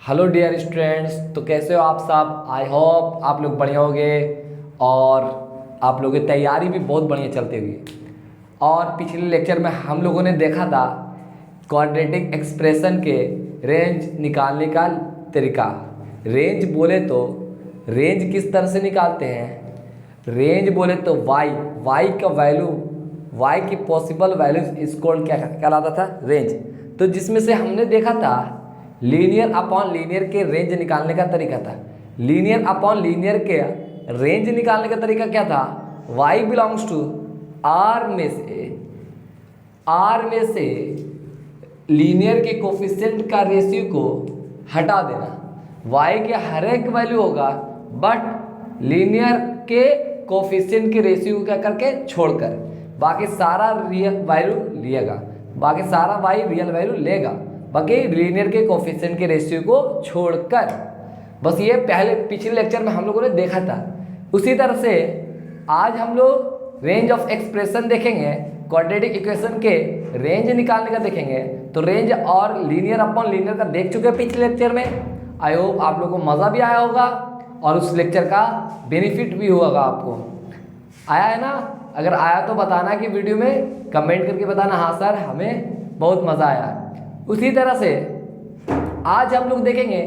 Hello dear students, तो कैसे हो आप सब। आई होप आप लोग बढ़िया होंगे और आप लोगों की तैयारी भी बहुत बढ़िया चलती होगी। और पिछले लेक्चर में हम लोगों ने देखा था क्वाड्रेटिक एक्सप्रेशन के रेंज निकालने का तरीका। रेंज बोले तो रेंज किस तरह से निकालते हैं। रेंज बोले तो वाई का वैल्यू, वाई की पॉसिबल वैल्यू इसको क्या कहलाता था, रेंज। तो जिसमें से हमने देखा था लीनियर अपॉन लीनियर के रेंज निकालने का तरीका था। लीनियर अपॉन लीनियर के रेंज निकालने का तरीका क्या था, y बिलोंग्स टू आर में से लीनियर के कोफिशिएंट का रेशियो को हटा देना। y के हर एक वैल्यू होगा बट लीनियर के कोफिशिएंट के रेशियो को क्या करके छोड़कर बाकी सारा रियल वैल्यू लेगा, बाकी सारा y रियल वैल्यू लेगा, बाकी लीनियर के कोफिशिएंट के रेशियो को छोड़कर। बस ये पहले पिछले लेक्चर में हम लोगों ने देखा था। उसी तरह से आज हम लोग रेंज ऑफ एक्सप्रेशन देखेंगे, क्वाड्रेटिक इक्वेशन के रेंज निकालने का देखेंगे। तो रेंज और लीनियर अपॉन लीनियर का देख चुके हैं पिछले लेक्चर में। आई होप आप लोगों को मज़ा भी आया होगा और उस लेक्चर का बेनिफिट भी होगा आपको। आया है ना? अगर आया तो बताना कि वीडियो में कमेंट करके बताना, हाँ सर हमें बहुत मज़ा आया। उसी तरह से आज हम लोग देखेंगे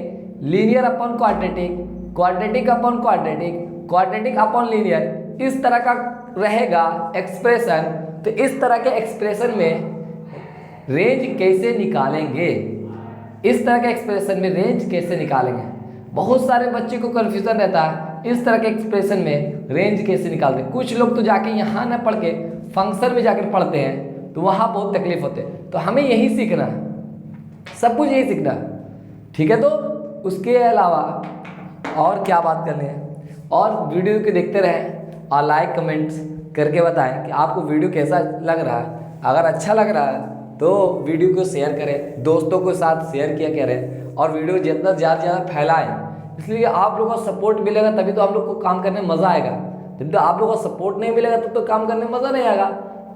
linear upon quadratic, quadratic upon quadratic, quadratic upon linear. इस तरह का रहेगा एक्सप्रेशन। तो इस तरह के एक्सप्रेशन में रेंज कैसे निकालेंगे, इस तरह के एक्सप्रेशन में रेंज कैसे निकालेंगे। बहुत सारे बच्चे को कन्फ्यूजन रहता है इस तरह के एक्सप्रेशन में रेंज कैसे निकालते हैं। कुछ लोग तो जाके यहाँ ना पढ़ के फंक्शन में जाकर पढ़ते हैं तो वहाँ बहुत तकलीफ होते हैं। तो हमें यही सीखना है, सब कुछ यही सीखना है, ठीक है। तो उसके अलावा और क्या बात करनी है, और वीडियो को देखते रहें और लाइक कमेंट्स करके बताएं कि आपको वीडियो कैसा लग रहा है। अगर अच्छा लग रहा है तो वीडियो को शेयर करें, दोस्तों के साथ शेयर किया करें और वीडियो जितना ज़्यादा फैलाएं। इसलिए आप लोगों का सपोर्ट मिलेगा तभी तो आप लोग को काम करने में मज़ा आएगा। जब तो आप लोगों का सपोर्ट नहीं मिलेगा तब तो काम करने में मज़ा नहीं आएगा।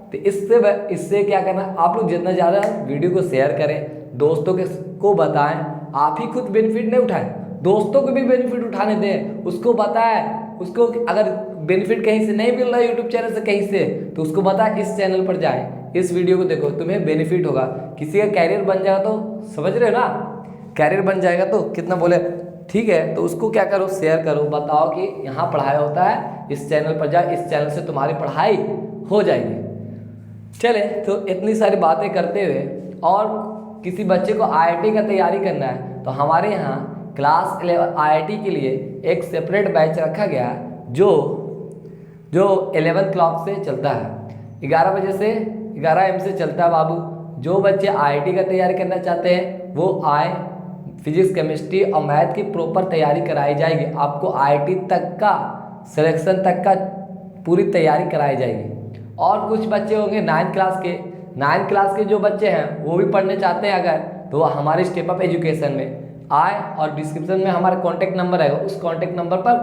तो इससे क्या करना, आप लोग जितना ज़्यादा वीडियो को शेयर करें, दोस्तों को बताएं। आप ही खुद बेनिफिट नहीं उठाएं, दोस्तों को भी बेनिफिट उठाने दें, उसको बताएं। उसको अगर बेनिफिट कहीं से नहीं मिल रहा है यूट्यूब चैनल से कहीं से, तो उसको बताएं इस चैनल पर जाएं, इस वीडियो को देखो, तुम्हें बेनिफिट होगा। किसी का कैरियर बन जाएगा तो समझ रहे हो ना, कैरियर बन जाएगा तो कितना बोले, ठीक है। तो उसको क्या करो, शेयर करो, बताओ कि यहाँ पढ़ाई होता है, इस चैनल पर जाए, इस चैनल से तुम्हारी पढ़ाई हो जाएगी। चले तो इतनी सारी बातें करते हुए, और किसी बच्चे को आईआईटी का तैयारी करना है तो हमारे यहाँ क्लास 11 आईआईटी के लिए एक सेपरेट बैच रखा गया जो 11 क्लॉक से चलता है, 11 बजे से 11 AM से चलता है बाबू। जो बच्चे आईआईटी का तैयारी करना चाहते हैं वो आए, फिजिक्स केमिस्ट्री और मैथ की प्रॉपर तैयारी कराई जाएगी। आपको आईआईटी तक का सिलेक्शन तक का पूरी तैयारी कराई जाएगी। और कुछ बच्चे होंगे 9th क्लास के जो बच्चे हैं वो भी पढ़ने चाहते हैं अगर, तो हमारे स्टेप अप एजुकेशन में आए और डिस्क्रिप्शन में हमारा कॉन्टैक्ट नंबर है, उस कॉन्टैक्ट नंबर पर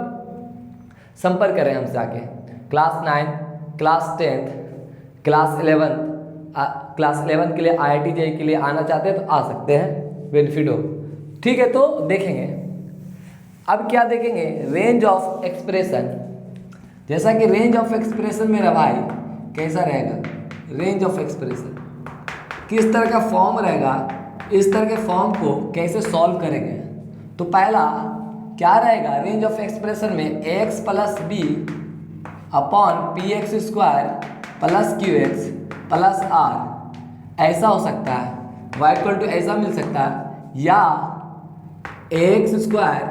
संपर्क करें हमसे आके। क्लास 9, क्लास 10, क्लास 11 के लिए आईआईटी जेईई के लिए आना चाहते हैं तो आ सकते हैं, बेनिफिट हो, ठीक है। तो देखेंगे अब क्या देखेंगे, रेंज ऑफ एक्सप्रेशन। जैसा कि रेंज ऑफ एक्सप्रेशन मेरा भाई कैसा रहेगा, रेंज ऑफ एक्सप्रेशन किस तरह का फॉर्म रहेगा, इस तरह के फॉर्म को कैसे सॉल्व करेंगे। तो पहला क्या रहेगा, रेंज ऑफ एक्सप्रेशन में x plus B upon P X square plus Q X plus R, ऐसा हो सकता है। y इक्वल टू ऐसा मिल सकता है, या x square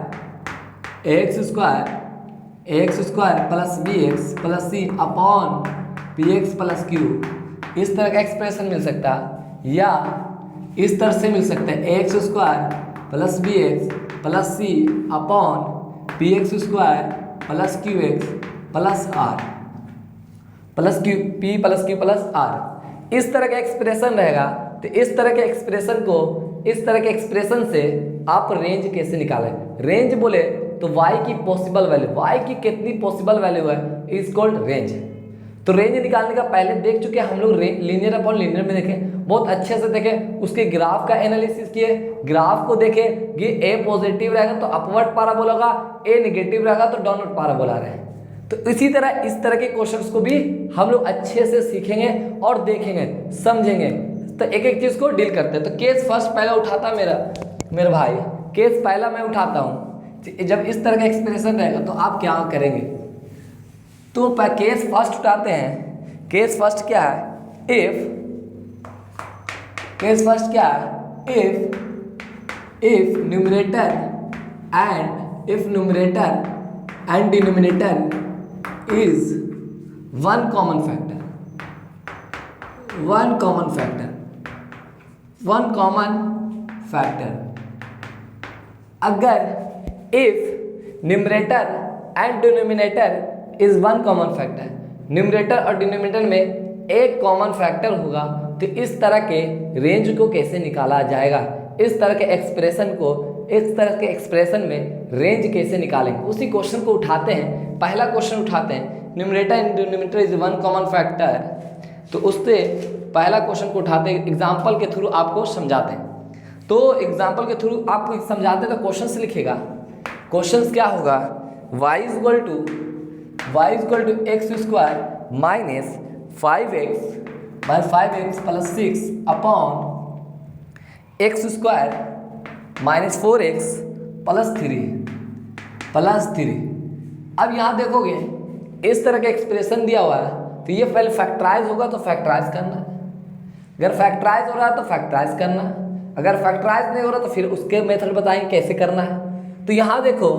plus B x plus सी upon P x plus q, इस तरह का एक्सप्रेशन मिल सकता है। या इस तरह से मिल सकता है, X square plus B x plus सी upon P X square plus Q X plus R plus Q P plus Q plus R, इस तरह का एक्सप्रेशन रहेगा। तो इस तरह के एक्सप्रेशन को, इस तरह के एक्सप्रेशन से आप रेंज कैसे निकालें। रेंज बोले तो y की पॉसिबल वैल्यू, y की कितनी पॉसिबल वैल्यू है इज कॉल्ड रेंज। तो रेंज निकालने का पहले देख चुके हम लोग, लीनियर अपॉन लीनियर में देखें, बहुत अच्छे से देखें, उसके ग्राफ का एनालिसिस किए, ग्राफ को देखें कि ए पॉजिटिव रहेगा तो अपवर्ड पाराबोला होगा, ए नेगेटिव रहेगा तो डाउनवर्ड पाराबोला रहे। तो इसी तरह इस तरह के क्वेश्चंस को भी हम लोग अच्छे से सीखेंगे और देखेंगे, समझेंगे। तो एक एक चीज को डील करते हैं। तो केस फर्स्ट पहला उठाता मेरा भाई, केस पहला मैं उठाता हूँ। जब इस तरह का एक्सप्रेशन रहेगा तो आप क्या करेंगे, तो केस फर्स्ट उठाते हैं। केस फर्स्ट क्या है, केस फर्स्ट क्या है, if numerator and denominator is one common factor, अगर if numerator and denominator is one common factor, numerator और डिनोमिनेटर में एक कॉमन फैक्टर होगा, तो इस तरह के रेंज को कैसे निकाला जाएगा, इस तरह के एक्सप्रेशन में रेंज कैसे निकालेंगे, उसी क्वेश्चन को उठाते हैं। पहला क्वेश्चन उठाते हैं, numerator and denominator is one common factor, तो उससे पहला क्वेश्चन को उठाते हैं, एग्जाम्पल के थ्रू आपको समझाते हैं। तो एग्जाम्पल के थ्रू आपको समझाते हैं तो क्वेश्चन से लिखेगा, क्वेश्चन क्या होगा, y equal to X square minus 5x plus 6 upon X square minus 4x plus 3। अब यहाँ देखोगे इस तरह का एक्सप्रेशन दिया हुआ है, तो ये पहले फैक्टराइज होगा तो फैक्टराइज करना, अगर फैक्टराइज हो रहा है तो फैक्टराइज करना, अगर फैक्टराइज नहीं हो रहा तो फिर उसके मेथड बताएंगे कैसे करना है। तो यहाँ देखो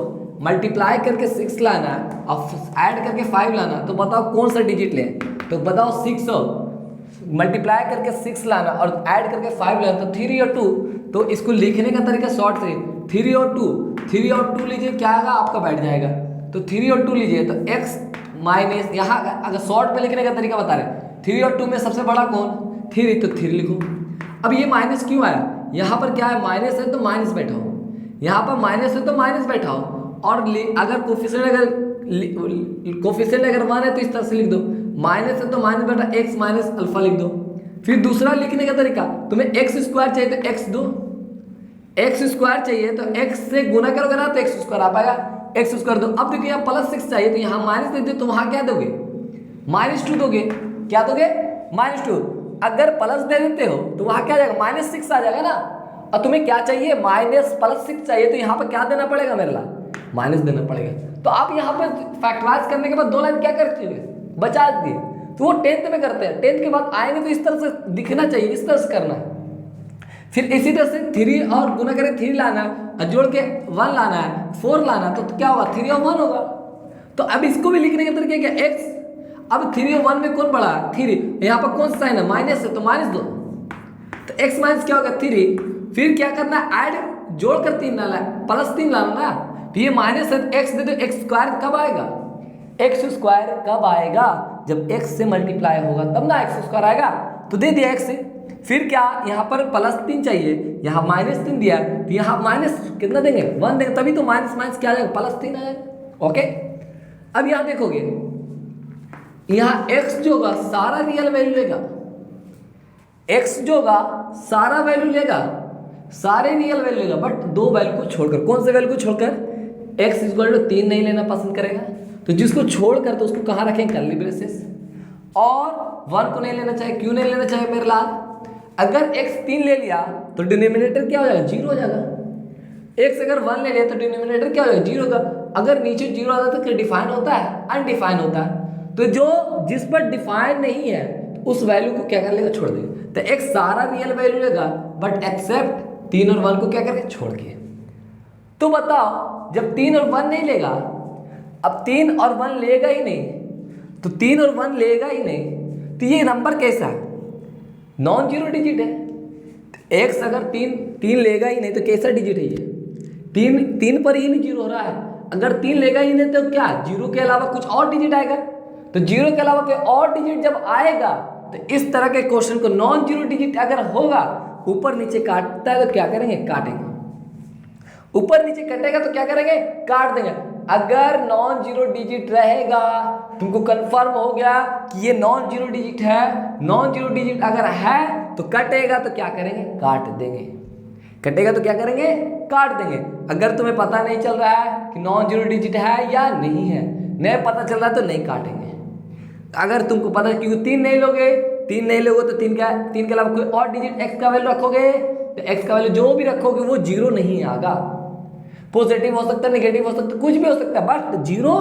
मल्टीप्लाई करके 6 लाना और ऐड करके 5 लाना, तो बताओ कौन सा डिजिट लें, तो बताओ 6 मल्टीप्लाई करके 6 लाना और ऐड करके 5 लाना, तो 3 और 2, तो इसको लिखने का तरीका शॉर्ट से 3 और 2 लीजिए, क्या आएगा आपका बैठ जाएगा, तो 3 और 2 लीजिए, तो x माइनस, यहाँ अगर शॉर्ट में लिखने का तरीका बता रहे 3 और 2 में सबसे बड़ा कौन, 3, तो 3 लिखो। अब ये माइनस क्यों आया, यहाँ पर क्या है माइनस है तो माइनस बैठाओ, यहाँ पर माइनस है तो माइनस बैठाओ, और अगर कोफिशिएंट अगर 1 है तो इस तरह से लिख दो, माइनस है तो माइनस बैठा x माइनस अल्फा लिख दो। फिर दूसरा लिखने का तरीका, तुम्हें एक्स स्क्वायर चाहिए तो x दो, एक्स स्क्वायर चाहिए तो x से गुना करोगे ना तो एक्स स्क्वायर आ पाएगा, एक्स स्क्वायर दो। अब देखिए यहाँ +6 चाहिए तो यहाँ माइनस दे दो, तो वहाँ क्या दोगे -2 दोगे, क्या दोगे -2। अगर प्लस दे देते हो तो वहाँ क्या आ जाएगा -6 आ जाएगा ना, और तुम्हें क्या चाहिए -6 चाहिए, तो यहाँ पर क्या देना पड़ेगा मेरे ला, माइनस देना पड़ेगा। तो आप यहाँ पर फैक्टराइज करने के बाद 2 लाइन क्या करते हो, बचा दिए। तो वो 10th में करते हैं, 10th के बाद आएंगे तो इस तरह से दिखना चाहिए, इस तरह से करना है। फिर इसी तरह से 3 और गुना करें 3 लाना और जोड़ के 1 लाना है, 4 लाना, तो क्या होगा 3 और 1 होगा। तो अब इसको भी लिखने का तरीका क्या, x, अब 3 और 1 में कौन बड़ा है 3, यहाँ पर कौन सा साइन है माइनस है तो माइनस दो, तो x माइनस क्या होगा 3। फिर क्या करना है ऐड, जोड़ कर 3 लाना है, +3 लाना ना, तो ये माइनस है x दे दो, x स्क्वायर कब आएगा, x स्क्वायर कब आएगा जब x से मल्टीप्लाई होगा तब ना x स्क्वायर आएगा, तो दे दिया x। फिर क्या यहाँ पर +3 चाहिए, यहाँ -3 दिया, तो यहाँ माइनस कितना देंगे 1 देंगे, तभी तो माइनस माइनस क्या आ जाएगा +3 आ जाएगा। ओके, अब यहाँ देखोगे यहाँ x जो होगा सारा रियल वैल्यू लेगा, x जो होगा सारा वैल्यू लेगा, सारे रियल वैल्यू लेगा, बट 2 वैल्यू को छोड़कर, कौन से वैल्यू को छोड़कर, x = 3 नहीं लेना पसंद करेगा, तो जिसको छोड़कर तो उसको कहाँ रखेंगे कर्ली ब्रेसेस, और 1 को नहीं लेना चाहिए, क्यों नहीं लेना चाहिए मेरे लाल, अगर x 3 ले लिया तो डिनोमिनेटर क्या हो जाएगा 0 हो जाएगा, x अगर 1 ले लिया तो डिनोमिनेटर क्या हो जाएगा 0 होगा। अगर नीचे 0 आता है तो क्या डिफाइन होता है, अनडिफाइन होता है, तो जो जिस पर डिफाइन नहीं है तो उस वैल्यू को क्या कर लेगा छोड़ देगा। तो x सारा रियल वैल्यू लेगा बट एक्सेप्ट 3 और 1 को क्या करेगा छोड़ के। तो बताओ जब 3 और 1 नहीं लेगा, अब 3 और 1 लेगा ही नहीं, तो 3 और 1 लेगा ही नहीं, तो ये नंबर कैसा है, नॉन जीरो डिजिट है। x अगर 3 लेगा ही नहीं तो कैसा डिजिट है ये, 3 पर ही नहीं 0 हो रहा है, अगर 3 लेगा ही नहीं तो क्या 0 के अलावा कुछ और डिजिट आएगा, तो 0 के अलावा कोई और डिजिट जब आएगा तो इस तरह के क्वेश्चन को नॉन जीरो डिजिट अगर होगा, ऊपर नीचे काटता है तो क्या करेंगे काटेंगे, ऊपर नीचे कटेगा तो क्या करेंगे काट देंगे। अगर नॉन जीरो डिजिट रहेगा, तुमको कंफर्म हो गया कि ये नॉन जीरो डिजिट है, नॉन जीरो डिजिट अगर है तो कटेगा तो क्या करेंगे, काट देंगे। कटेगा तो क्या करेंगे, काट देंगे। अगर तुम्हें पता नहीं चल रहा है कि नॉन जीरो डिजिट है या नहीं है, नहीं पता चल रहा है तो नहीं काटेंगे। अगर तुमको पता है, क्योंकि तीन नहीं लोगे तो तीन के अलावा कोई और डिजिट एक्स का वैल्यू रखोगे तो एक्स का वैल्यू जो भी रखोगे वो जीरो नहीं आएगा। पॉजिटिव हो सकता है, नेगेटिव हो सकता है, कुछ भी हो सकता है, बट जीरो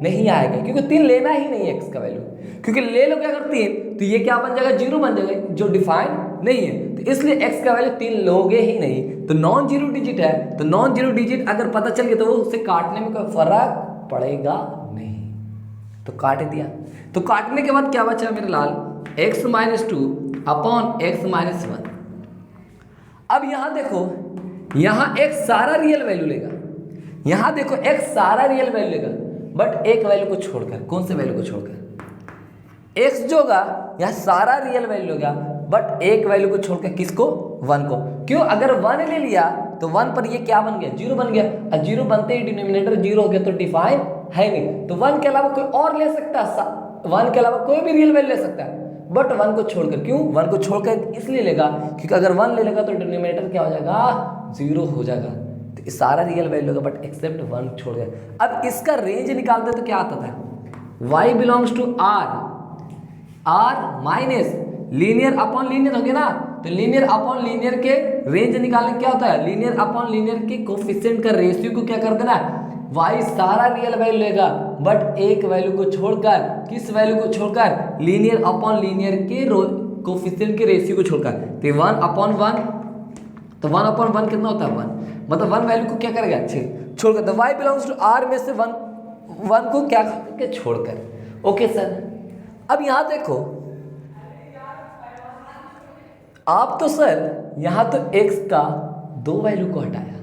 नहीं आएगा, क्योंकि तीन लेना ही नहीं है एक्स का वैल्यू। क्योंकि ले लोगे अगर तीन तो ये क्या बन जाएगा, जीरो बन जाएगा, जो डिफाइन नहीं है। तो इसलिए एक्स का वैल्यू तीन लोगे ही नहीं। तो नॉन जीरो डिजिट है, तो नॉन जीरो डिजिट अगर पता चल गया तो वो उसे काटने में कोई फर्क पड़ेगा नहीं, तो काट दिया। तो काटने के बाद क्या बचा मेरे लाल, x minus two upon x minus one. अब यहां देखो, यहां x सारा रियल वैल्यू लेगा, यहां देखो x सारा रियल वैल्यू लेगा, बट एक वैल्यू को छोड़कर। कौन से वैल्यू को छोड़कर, x जो होगा यहां सारा रियल वैल्यू होगा, बट एक वैल्यू को छोड़कर, किसको, वन को। क्यों, अगर वन ले लिया तो वन पर ये क्या बन गया, जीरो बन गया, और जीरो बनते ही डिनोमिनेटर जीरो हो गया तो डिफाइन है नहीं। तो वन के अलावा कोई और ले सकता है, वन के अलावा कोई भी रियल वैल्यू ले सकता है, बट वन को छोड़कर। क्यों, वन को छोड़कर इसलिए लेगा क्योंकि अगर वन ले लेगा तो डिनोमिनेटर क्या हो जाएगा, जीरो हो जाएगा। तो सारा रियल वैल्यू होगा बट एक्सेप्ट वन छोड़ गया। अब इसका रेंज निकालते तो क्या आता था, y belongs to R minus linear upon linear हो गया ना। तो लीनियर अपॉन लीनियर के रेंज निकालने क्या होता है, लीनियर अपॉन लीनियर के कोफिशिएंट का रेशियो को क्या कर देना, y सारा रियल वैल्यू लेगा, बट एक वैल्यू को छोड़कर, किस वैल्यू को छोड़कर, लीनियर अपॉन लीनियर के कोफिशिएंट के रेशियो को छोड़कर। तो वन अपॉन वन, तो वन अपॉन वन कितना होता है, वन, मतलब वन वैल्यू को क्या करेगा, छोड़कर। तो y बिलोंग्स टू r में से वन को क्या करके, छोड़कर। ओके सर, अब यहां देखो आप, तो सर यहां तो x का दो वैल्यू को हटाया,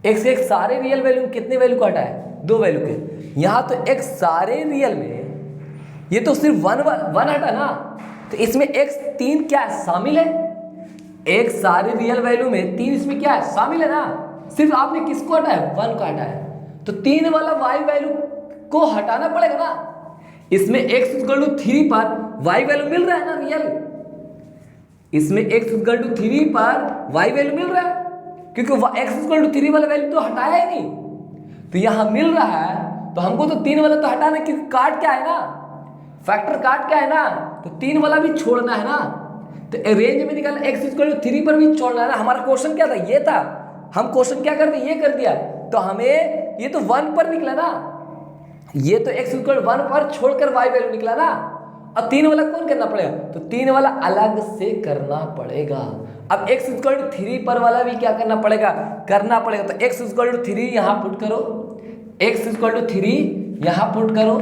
x के सारे रियल वैल्यू में कितने वैल्यू को हटाया, दो वैल्यू के। यहां तो x सारे रियल में, ये तो सिर्फ वन हटा ना, तो इसमें x तीन क्या है, शामिल है। x सारे रियल वैल्यू में तीन इसमें क्या है, शामिल है ना। सिर्फ आपने किसको हटाया, वन को हटाया, तो तीन वाला y वैल्यू को हटाना पड़ेगा ना। इसमें x इक्वल टू 3 पर y वैल्यू मिल रहा है ना रियल, इसमें x इक्वल टू 3 पर y वैल्यू मिल रहा है, क्योंकि x इक्वल टू 3 वाला वैल्यू तो हटाया ही नहीं। तो यहां मिल रहा है तो हमको तो तीन वाला तो हटाना, क्योंकि काट क्या है ना, फैक्टर काट क्या है ना, तो तीन वाला भी छोड़ना है ना। तो रेंज में निकालना, x इक्वल टू 3 पर भी छोड़ना है ना। हमारा क्वेश्चन क्या था, ये था, हम क्वेश्चन क्या करते, ये कर दिया, तो हमें ये तो वन पर निकला ना, ये तो x इक्वल 1 पर छोड़कर y वैल्यू निकला ना। अब तीन वाला कौन करना पड़ेगा, तो तीन वाला अलग से करना पड़ेगा। अब x इक्वल टू 3 पर वाला भी क्या करना पड़ेगा, तो x इक्वल टू 3 यहाँ पुट करो, x इक्वल टू 3 यहाँ पुट करो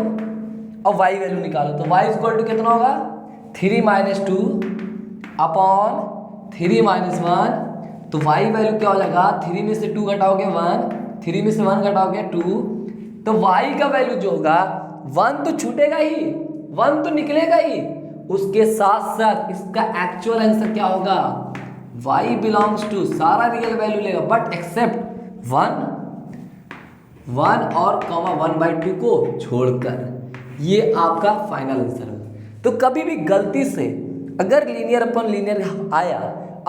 और y वैल्यू निकालो। तो y इक्वल टू कितना होगा, 3 माइनस 2 अपॉन 3 माइनस 1। तो y वैल्यू क्या हो जाएगा, 3 में से 2 घटाओगे 1, 3 में से 1 घटाओगे 2, तो y का वैल्यू जो होगा 1 तो छूटेगा ही, 1 तो निकलेगा ही। उसके साथ साथ इसका एक्चुअल आंसर क्या होगा, y बिलोंग्स टू सारा रियल वैल्यू लेगा, बट एक्सेप्ट 1 और कॉमा 1/2 को छोड़कर। ये आपका फाइनल आंसर होगा। तो कभी भी गलती से अगर लीनियर अपॉन लीनियर आया,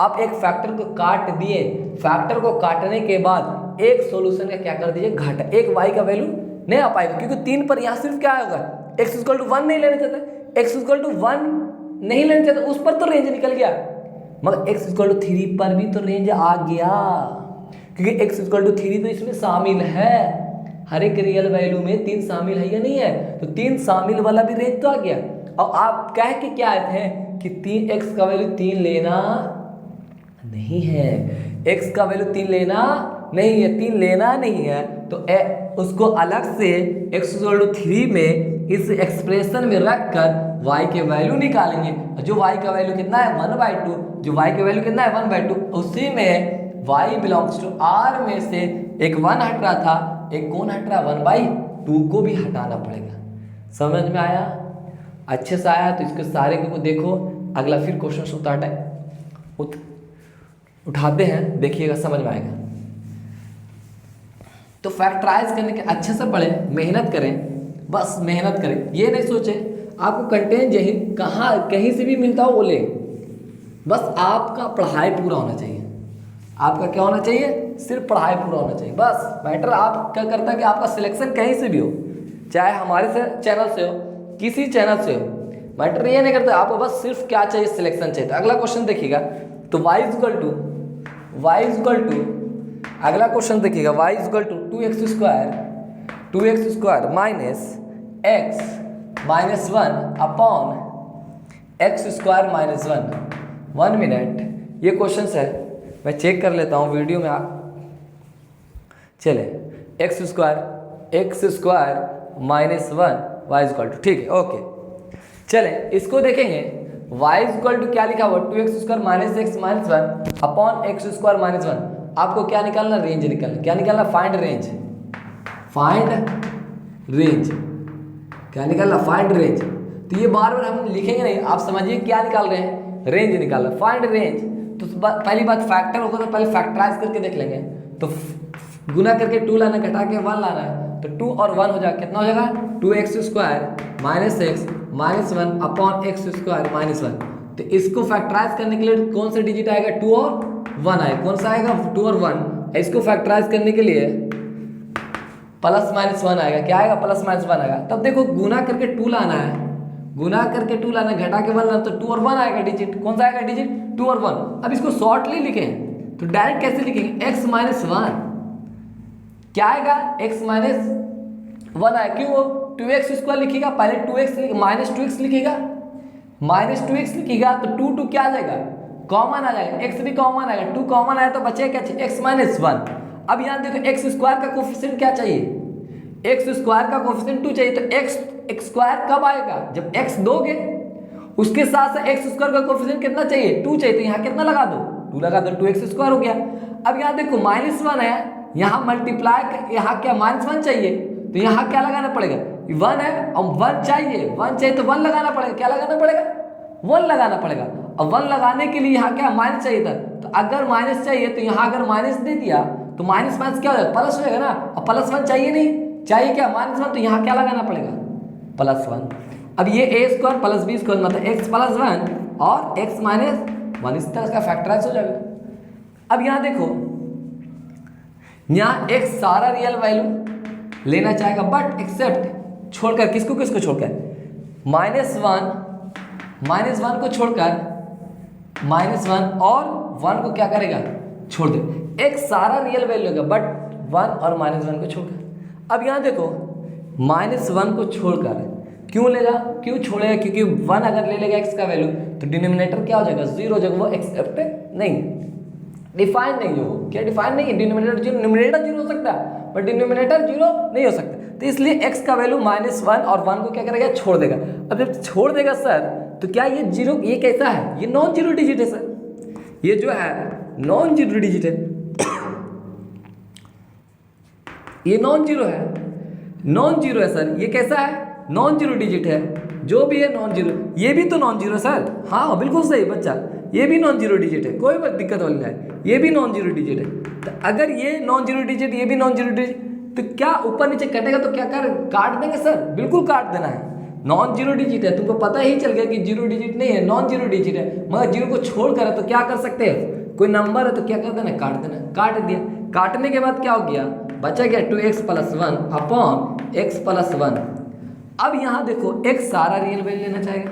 आप एक फैक्टर को काट दिए, फैक्टर को काटने के बाद एक सॉल्यूशन का क्या कर दीजिए, घटा, एक y का वैल्यू नहीं आ पाएगा, क्योंकि 3 पर यहाँ सिर्फ क्या होगा, x इक्वल टू 1 नहीं लेना चाहते, x इक्वल टू 1 नहीं लेना चाहते, उस पर तो रेंज निकल गया, मगर x इक्वल टू 3 पर भी तो रेंज आ गया, क्योंकि x इक्वल टू 3 तो इसमें शामिल है। हर एक रियल वैल्यू में 3 शामिल है या नहीं है, तो 3 शामिल वाला भी रेंज तो आ गया। और आप कह के क्या आए थे कि x का वैल्यू 3 लेना नहीं है, x का वैल्यू 3 लेना नहीं है, 3 लेना नहीं है, तो उसको अलग से x इक्वल टू 3 में इस एक्सप्रेशन में रखकर y के वैल्यू निकालेंगे। जो y का वैल्यू कितना है, 1/2, जो y का वैल्यू कितना है, 1/2, उसी में y बिलोंग्स टू r में से एक 1 हट रहा था, एक कौन हट रहा, 1/2 को भी हटाना पड़ेगा। समझ में आया, अच्छे से आया तो इसके सारे को देखो। अगला फिर क्वेश्चन उठाते हैं, देखिएगा समझ में आएगा। तो फैक्टराइज करने के अच्छे से पढ़ें, मेहनत करें, बस मेहनत करें। ये नहीं सोचे आपको कंटेंट यही कहीं से भी मिलता हो वो ले, बस आपका पढ़ाई पूरा होना चाहिए। आपका क्या होना चाहिए? सिर्फ पढ़ाई पूरा होना चाहिए बस। मैटर आप क्या करता है कि आपका सिलेक्शन कहीं से भी हो, चाहे हमारे से चैनल से हो, किसी चैनल से हो, मैटर ये नहीं करता। आपको बस सिर्फ क्या चाहिए? सिलेक्शन चाहिए। तो अगला क्वेश्चन देखिएगा, तो y इक्वल टू अगला क्वेश्चन देखिएगा, y equal to 2x square minus x minus 1 upon x square minus 1। 1 minute, ये क्वेश्चन है, मैं चेक कर लेता हूँ वीडियो में। आप चले x square minus 1 y equal to, ठीक है, ओके। चले इसको देखेंगे, y इक्वल टू क्या लिखा हुआ? 2x square minus x minus 1 upon x square minus 1। आपको क्या निकालना? रेंज निकालना। क्या निकालना? Find range. क्या निकालना? Find range. तो ये बार बार हम लिखेंगे नहीं, आप समझिए क्या निकाल रहे हैं? रेंज निकालना, फाइंड रेंज। तो पहली बात फैक्टर होगा तो पहले फैक्टराइज करके देख लेंगे। तो गुना करके 2 लाना, घटा के 1 लाना है, तो 2 और 1 हो जाएगा, कितना हो जाएगा? 2x square minus x minus 1 upon x square minus 1। तो इसको फैक्टराइज करने के लिए कौन सा डिजिट आएगा? 2 और 1 आएगा। कौन सा आएगा? 2 और 1। इसको फैक्टराइज करने के लिए प्लस माइनस 1 आएगा। क्या आएगा? प्लस माइनस 1 आएगा। तब देखो गुना करके 2 लाना है, घटा के 1 लाना, तो 2 और 1 आएगा डिजिट। कौन सा आएगा डिजिट? 2 और 1। अब इसको शॉर्टली लिखें तो डायरेक्ट कैसे लिखेंगे? x माइनस 1 क्या आएगा? x माइनस 1 आएगा। क्यों? 2x स्क्वायर लिखिएगा, पहले 2x माइनस 2x लिखिएगा, तो 2 क्या आ जाएगा? कॉमन आ जाएगा, x भी कॉमन आएगा, 2 कॉमन आया तो बचेगा क्या? x minus 1। अब यहाँ देखो x स्क्वायर का कोफिशिएंट क्या चाहिए? x स्क्वायर का कोफिशिएंट 2 चाहिए। तो x स्क्वायर कब आएगा? जब x दोगे, उसके साथ साथ x स्क्वायर का कोफिशिएंट कितना चाहिए? 2 चाहिए। तो यहाँ कितना लगा दो? 2 लगा दो, 2x स्क्वायर हो गया। अब यहाँ देखो माइनस 1 है, यहाँ मल्टीप्लाई, यहाँ क्या माइनस 1 चाहिए, तो यहाँ क्या लगाना पड़ेगा? 1 है और 1 चाहिए तो 1 लगाना पड़ेगा। क्या लगाना पड़ेगा? 1 लगाना पड़ेगा। अब 1 लगाने के लिए यहाँ क्या माइनस चाहिए था, तो अगर माइनस चाहिए तो यहाँ अगर माइनस दे दिया तो माइनस माइनस क्या हो जाएगा? प्लस हो जाएगा ना। अब प्लस 1 चाहिए नहीं, चाहिए क्या? माइनस 1। तो यहाँ क्या लगाना पड़ेगा? प्लस 1। अब ये a square plus b square मतलब x प्लस 1 और x माइनस 1, इस तरह का फैक्टराइज हो जाएगा। अब यहाँ देखो, यहाँ x सारा रियल वैल्यू लेना चाहेगा, बट एक्सेप्ट छोड़कर किसको छोड़कर? माइनस 1 को छोड़कर, माइनस 1 और 1 को क्या करेगा? छोड़ दे। x सारा रियल वैल्यू होगा, बट 1 और माइनस 1 को छोड़कर। अब यहाँ देखो, माइनस 1 को छोड़कर क्यों छोड़ेगा? क्योंकि 1 अगर ले लेगा x का वैल्यू तो डिनोमिनेटर क्या हो जाएगा? 0 हो जाएगा। वो एक्सेप्ट नहीं, डिफाइन नहीं हो। क्या डिफाइन नहीं है? डिनोमिनेटर 0, न्यूमरेटर 0 हो सकता है बट डिनोमिनेटर 0 नहीं हो सकता। तो इसलिए x का वैल्यू माइनस 1 और 1 को क्या करेगा? छोड़ देगा। अब जब छोड़ देगा सर, तो क्या ये 0, ये कैसा है? ये नॉन जीरो डिजिट है सर, ये जो है नॉन जीरो डिजिट है, ये नॉन जीरो है सर। ये कैसा है? नॉन जीरो डिजिट है। जो भी है नॉन जीरो, ये भी तो नॉन जीरो सर। हाँ बिल्कुल सही बच्चा, ये भी नॉन जीरो डिजिट है, कोई बात दिक्कत वाली नहीं है, ये भी नॉन जीरो डिजिट है। तो अगर ये नॉन जीरो डिजिट, ये भी नॉन जीरो डिजिट, तो क्या ऊपर नीचे कटेगा तो क्या काट देंगे सर? बिल्कुल काट देना है। नॉन जीरो डिजिट है, तुमको पता ही चल गया कि जीरो डिजिट नहीं है, नॉन जीरो डिजिट है। मगर जीरो को छोड़ कर तो क्या कर सकते हैं? कोई नंबर है तो क्या कर देना? काट देना। काट दिया, काटने के बाद क्या हो गया? बचा गया 2x plus 1 upon x plus 1। अब यहाँ देखो, x सारा रियल वैल्यू लेना चाहेगा,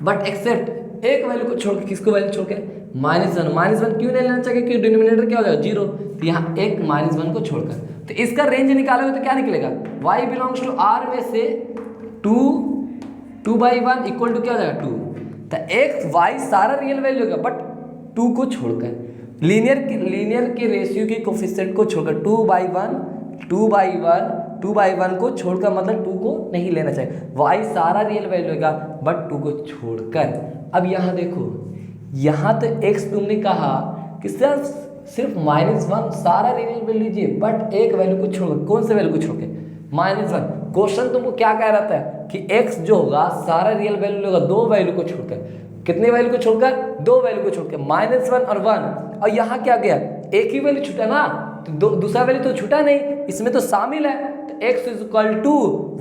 बट एक्सेप्ट एक वैल्यू को छोड़ के, किसको वैल्यू छोड़ के? माइनस 1 क्यों नहीं लेना चाहिए? क्योंकि डिनोमिनेटर क्या हो जाएगा? 0। तो यहाँ एक माइनस 1 को छोड़कर, तो इसका रेंज निकालोगे तो क्या निकलेगा? y बिलोंग्स टू r में से 2/1 इक्वल टू क्या हो जाएगा? 2। तो x y सारा रियल वैल्यू होगा, बट 2 को छोड़कर, लीनियर के रेशियो के कोफिशिएंट को छोड़कर 2/1 को छोड़कर, मतलब 2 को नहीं लेना चाहिए। y सारा रियल वैल्यू होगा, बट 2 को छोड़कर। अब यहाँ देखो, यहाँ तो x तुमने कहा कि सिर्फ -1 सारा रियल वैल्यू लीजिए, बट एक वैल्यू को छोड़, कौन से वैल्यू को छोड़ के? -1। क्वेश्चन तुमको क्या कह रहा था कि x जो होगा सारा रियल वैल्यू होगा 2 वैल्यू को छोड़कर। कितने वैल्यू को छोड़कर? 2 वैल्यू को छोड़कर, -1 और 1। और यहाँ क्या गया? एक ही वैल्यू छूटा ना, तो दूसरा वैल्यू तो छूटा नहीं, इसमें तो शामिल है। तो x इक्वल टू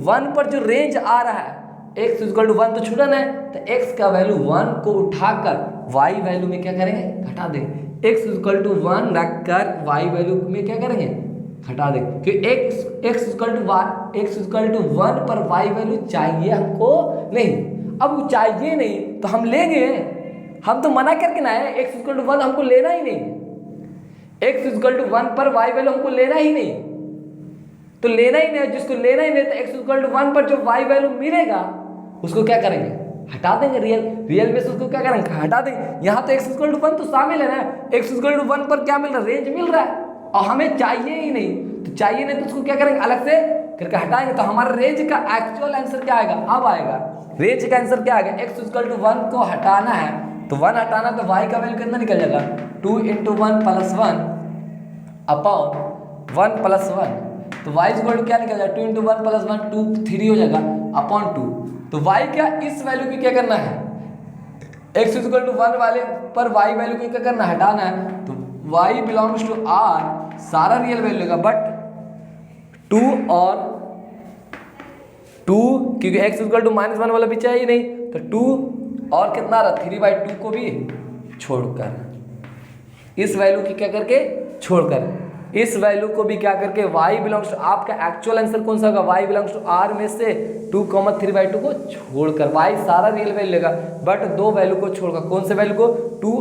1 पर जो रेंज आ रहा है, x इक्वल टू 1 तो छूटा नहीं, तो x का वैल्यू 1 को उठाकर y वैल्यू में क्या करेंगे, घटा देंगे। x इक्वल टू 1 रखकर y वैल्यू में क्या करेंगे, घटा देंगे, क्योंकि x इक्वल टू 1 पर y वैल्यू चाहिए हमको नहीं। अब वो चाहिए नहीं तो हम लेंगे, हम तो मना करके ना है, x इक्वल टू 1 हमको लेना ही नहीं, x इक्वल टू 1 पर y वैल्यू हमको लेना ही नहीं, तो लेना ही नहीं, जिसको लेना ही नहीं तो x इक्वल टू 1 पर जो y वैल्यू मिलेगा उसको क्या करेंगे, हटा देंगे। रियल में से उसको क्या करेंगे, हटा देंगे। यहाँ तो x इक्वल टू 1 तो शामिल है ना, x इक्वल टू 1 पर क्या मिल रहा है, रेंज मिल रहा है, और हमें चाहिए ही नहीं, तो चाहिए नहीं तो उसको क्या करेंगे, अलग से करके हटाएंगे। तो हमारा रेंज का एक्चुअल आंसर क्या आएगा, अब आएगा रेंज का आंसर क्या आएगा, x इक्वल टू 1 को हटाना है, तो 1 हटाना तो y का वैल्यू कितना निकल जाएगा, 2 इंटू 1 प्लस 1 अपॉन 1 प्लस 1, तो y इक्वल टू क्या निकल जाएगा, 2 इंटू 1 प्लस 1 2 3 हो जाएगा अपॉन 2। तो y क्या, इस वैल्यू की क्या करना है, x इक्वल टू 1 वाले पर y वैल्यू की क्या करना है, हटाना है। तो y बिलोंग्स टू r सारा रियल वैल्यू लेगा, बट 2 और 2, क्योंकि x इक्वल टू -1 वाला भी चाहिए नहीं, तो 2 और कितना रहा 3/2 को भी छोड़कर, इस वैल्यू की क्या करके छोड़कर, इस वैल्यू को भी क्या करके y बिलोंग्स टू, आपका एक्चुअल आंसर कौन सा होगा, y बिलोंग्स टू r में से 2, 3/2 को छोड़कर, y सारा रियल वैल्यू लेगा, बट दो वैल्यू को छोड़कर, कौन से वैल्यू को, 2,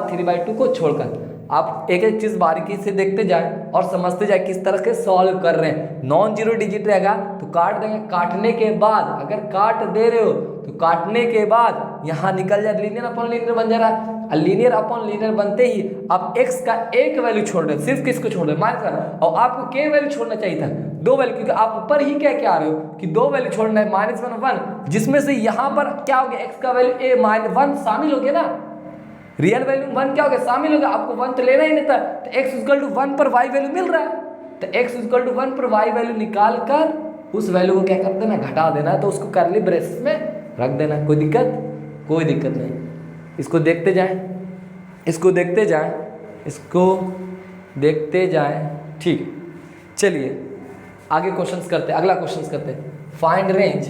3/2 को छोड़कर। आप एक एक चीज़ बारीकी से देखते जाएं और समझते जाए किस तरह से सॉल्व कर रहे हैं। नॉन जीरो डिजिट रहेगा तो काट देंगे, काटने के बाद अगर काट दे रहे हो तो काटने के बाद यहाँ निकल जाए, लीनियर अपॉन लीनियर बन जा रहा है, लीनियर अपॉन लीनियर बनते ही आप x का एक वैल्यू छोड़ रहे, सिर्फ किसको छोड़ रहे, -1, और आपको k वैल्यू छोड़ना चाहिए था, 2 वैल्यू, क्योंकि आप ऊपर ही क्या क्या आ रहे हो कि 2 वैल्यू छोड़ना है, -1 1, जिसमें से यहाँ पर क्या हो गया, x का वैल्यू -1 शामिल हो गया ना, रियल वैल्यू 1 क्या हो गया, शामिल हो गया, आपको 1 तो लेना ही नहीं था, तो x इक्वल टू 1 पर y वैल्यू मिल रहा है, तो x इक्वल टू 1 पर y वैल्यू निकाल कर उस वैल्यू को क्या कर देना, घटा देना, तो उसको कर्ली ब्रेसेस में रख देना, कोई दिक्कत नहीं। इसको देखते जाएं, ठीक। चलिए आगे क्वेश्चंस करते हैं, अगला क्वेश्चंस करते हैं, find range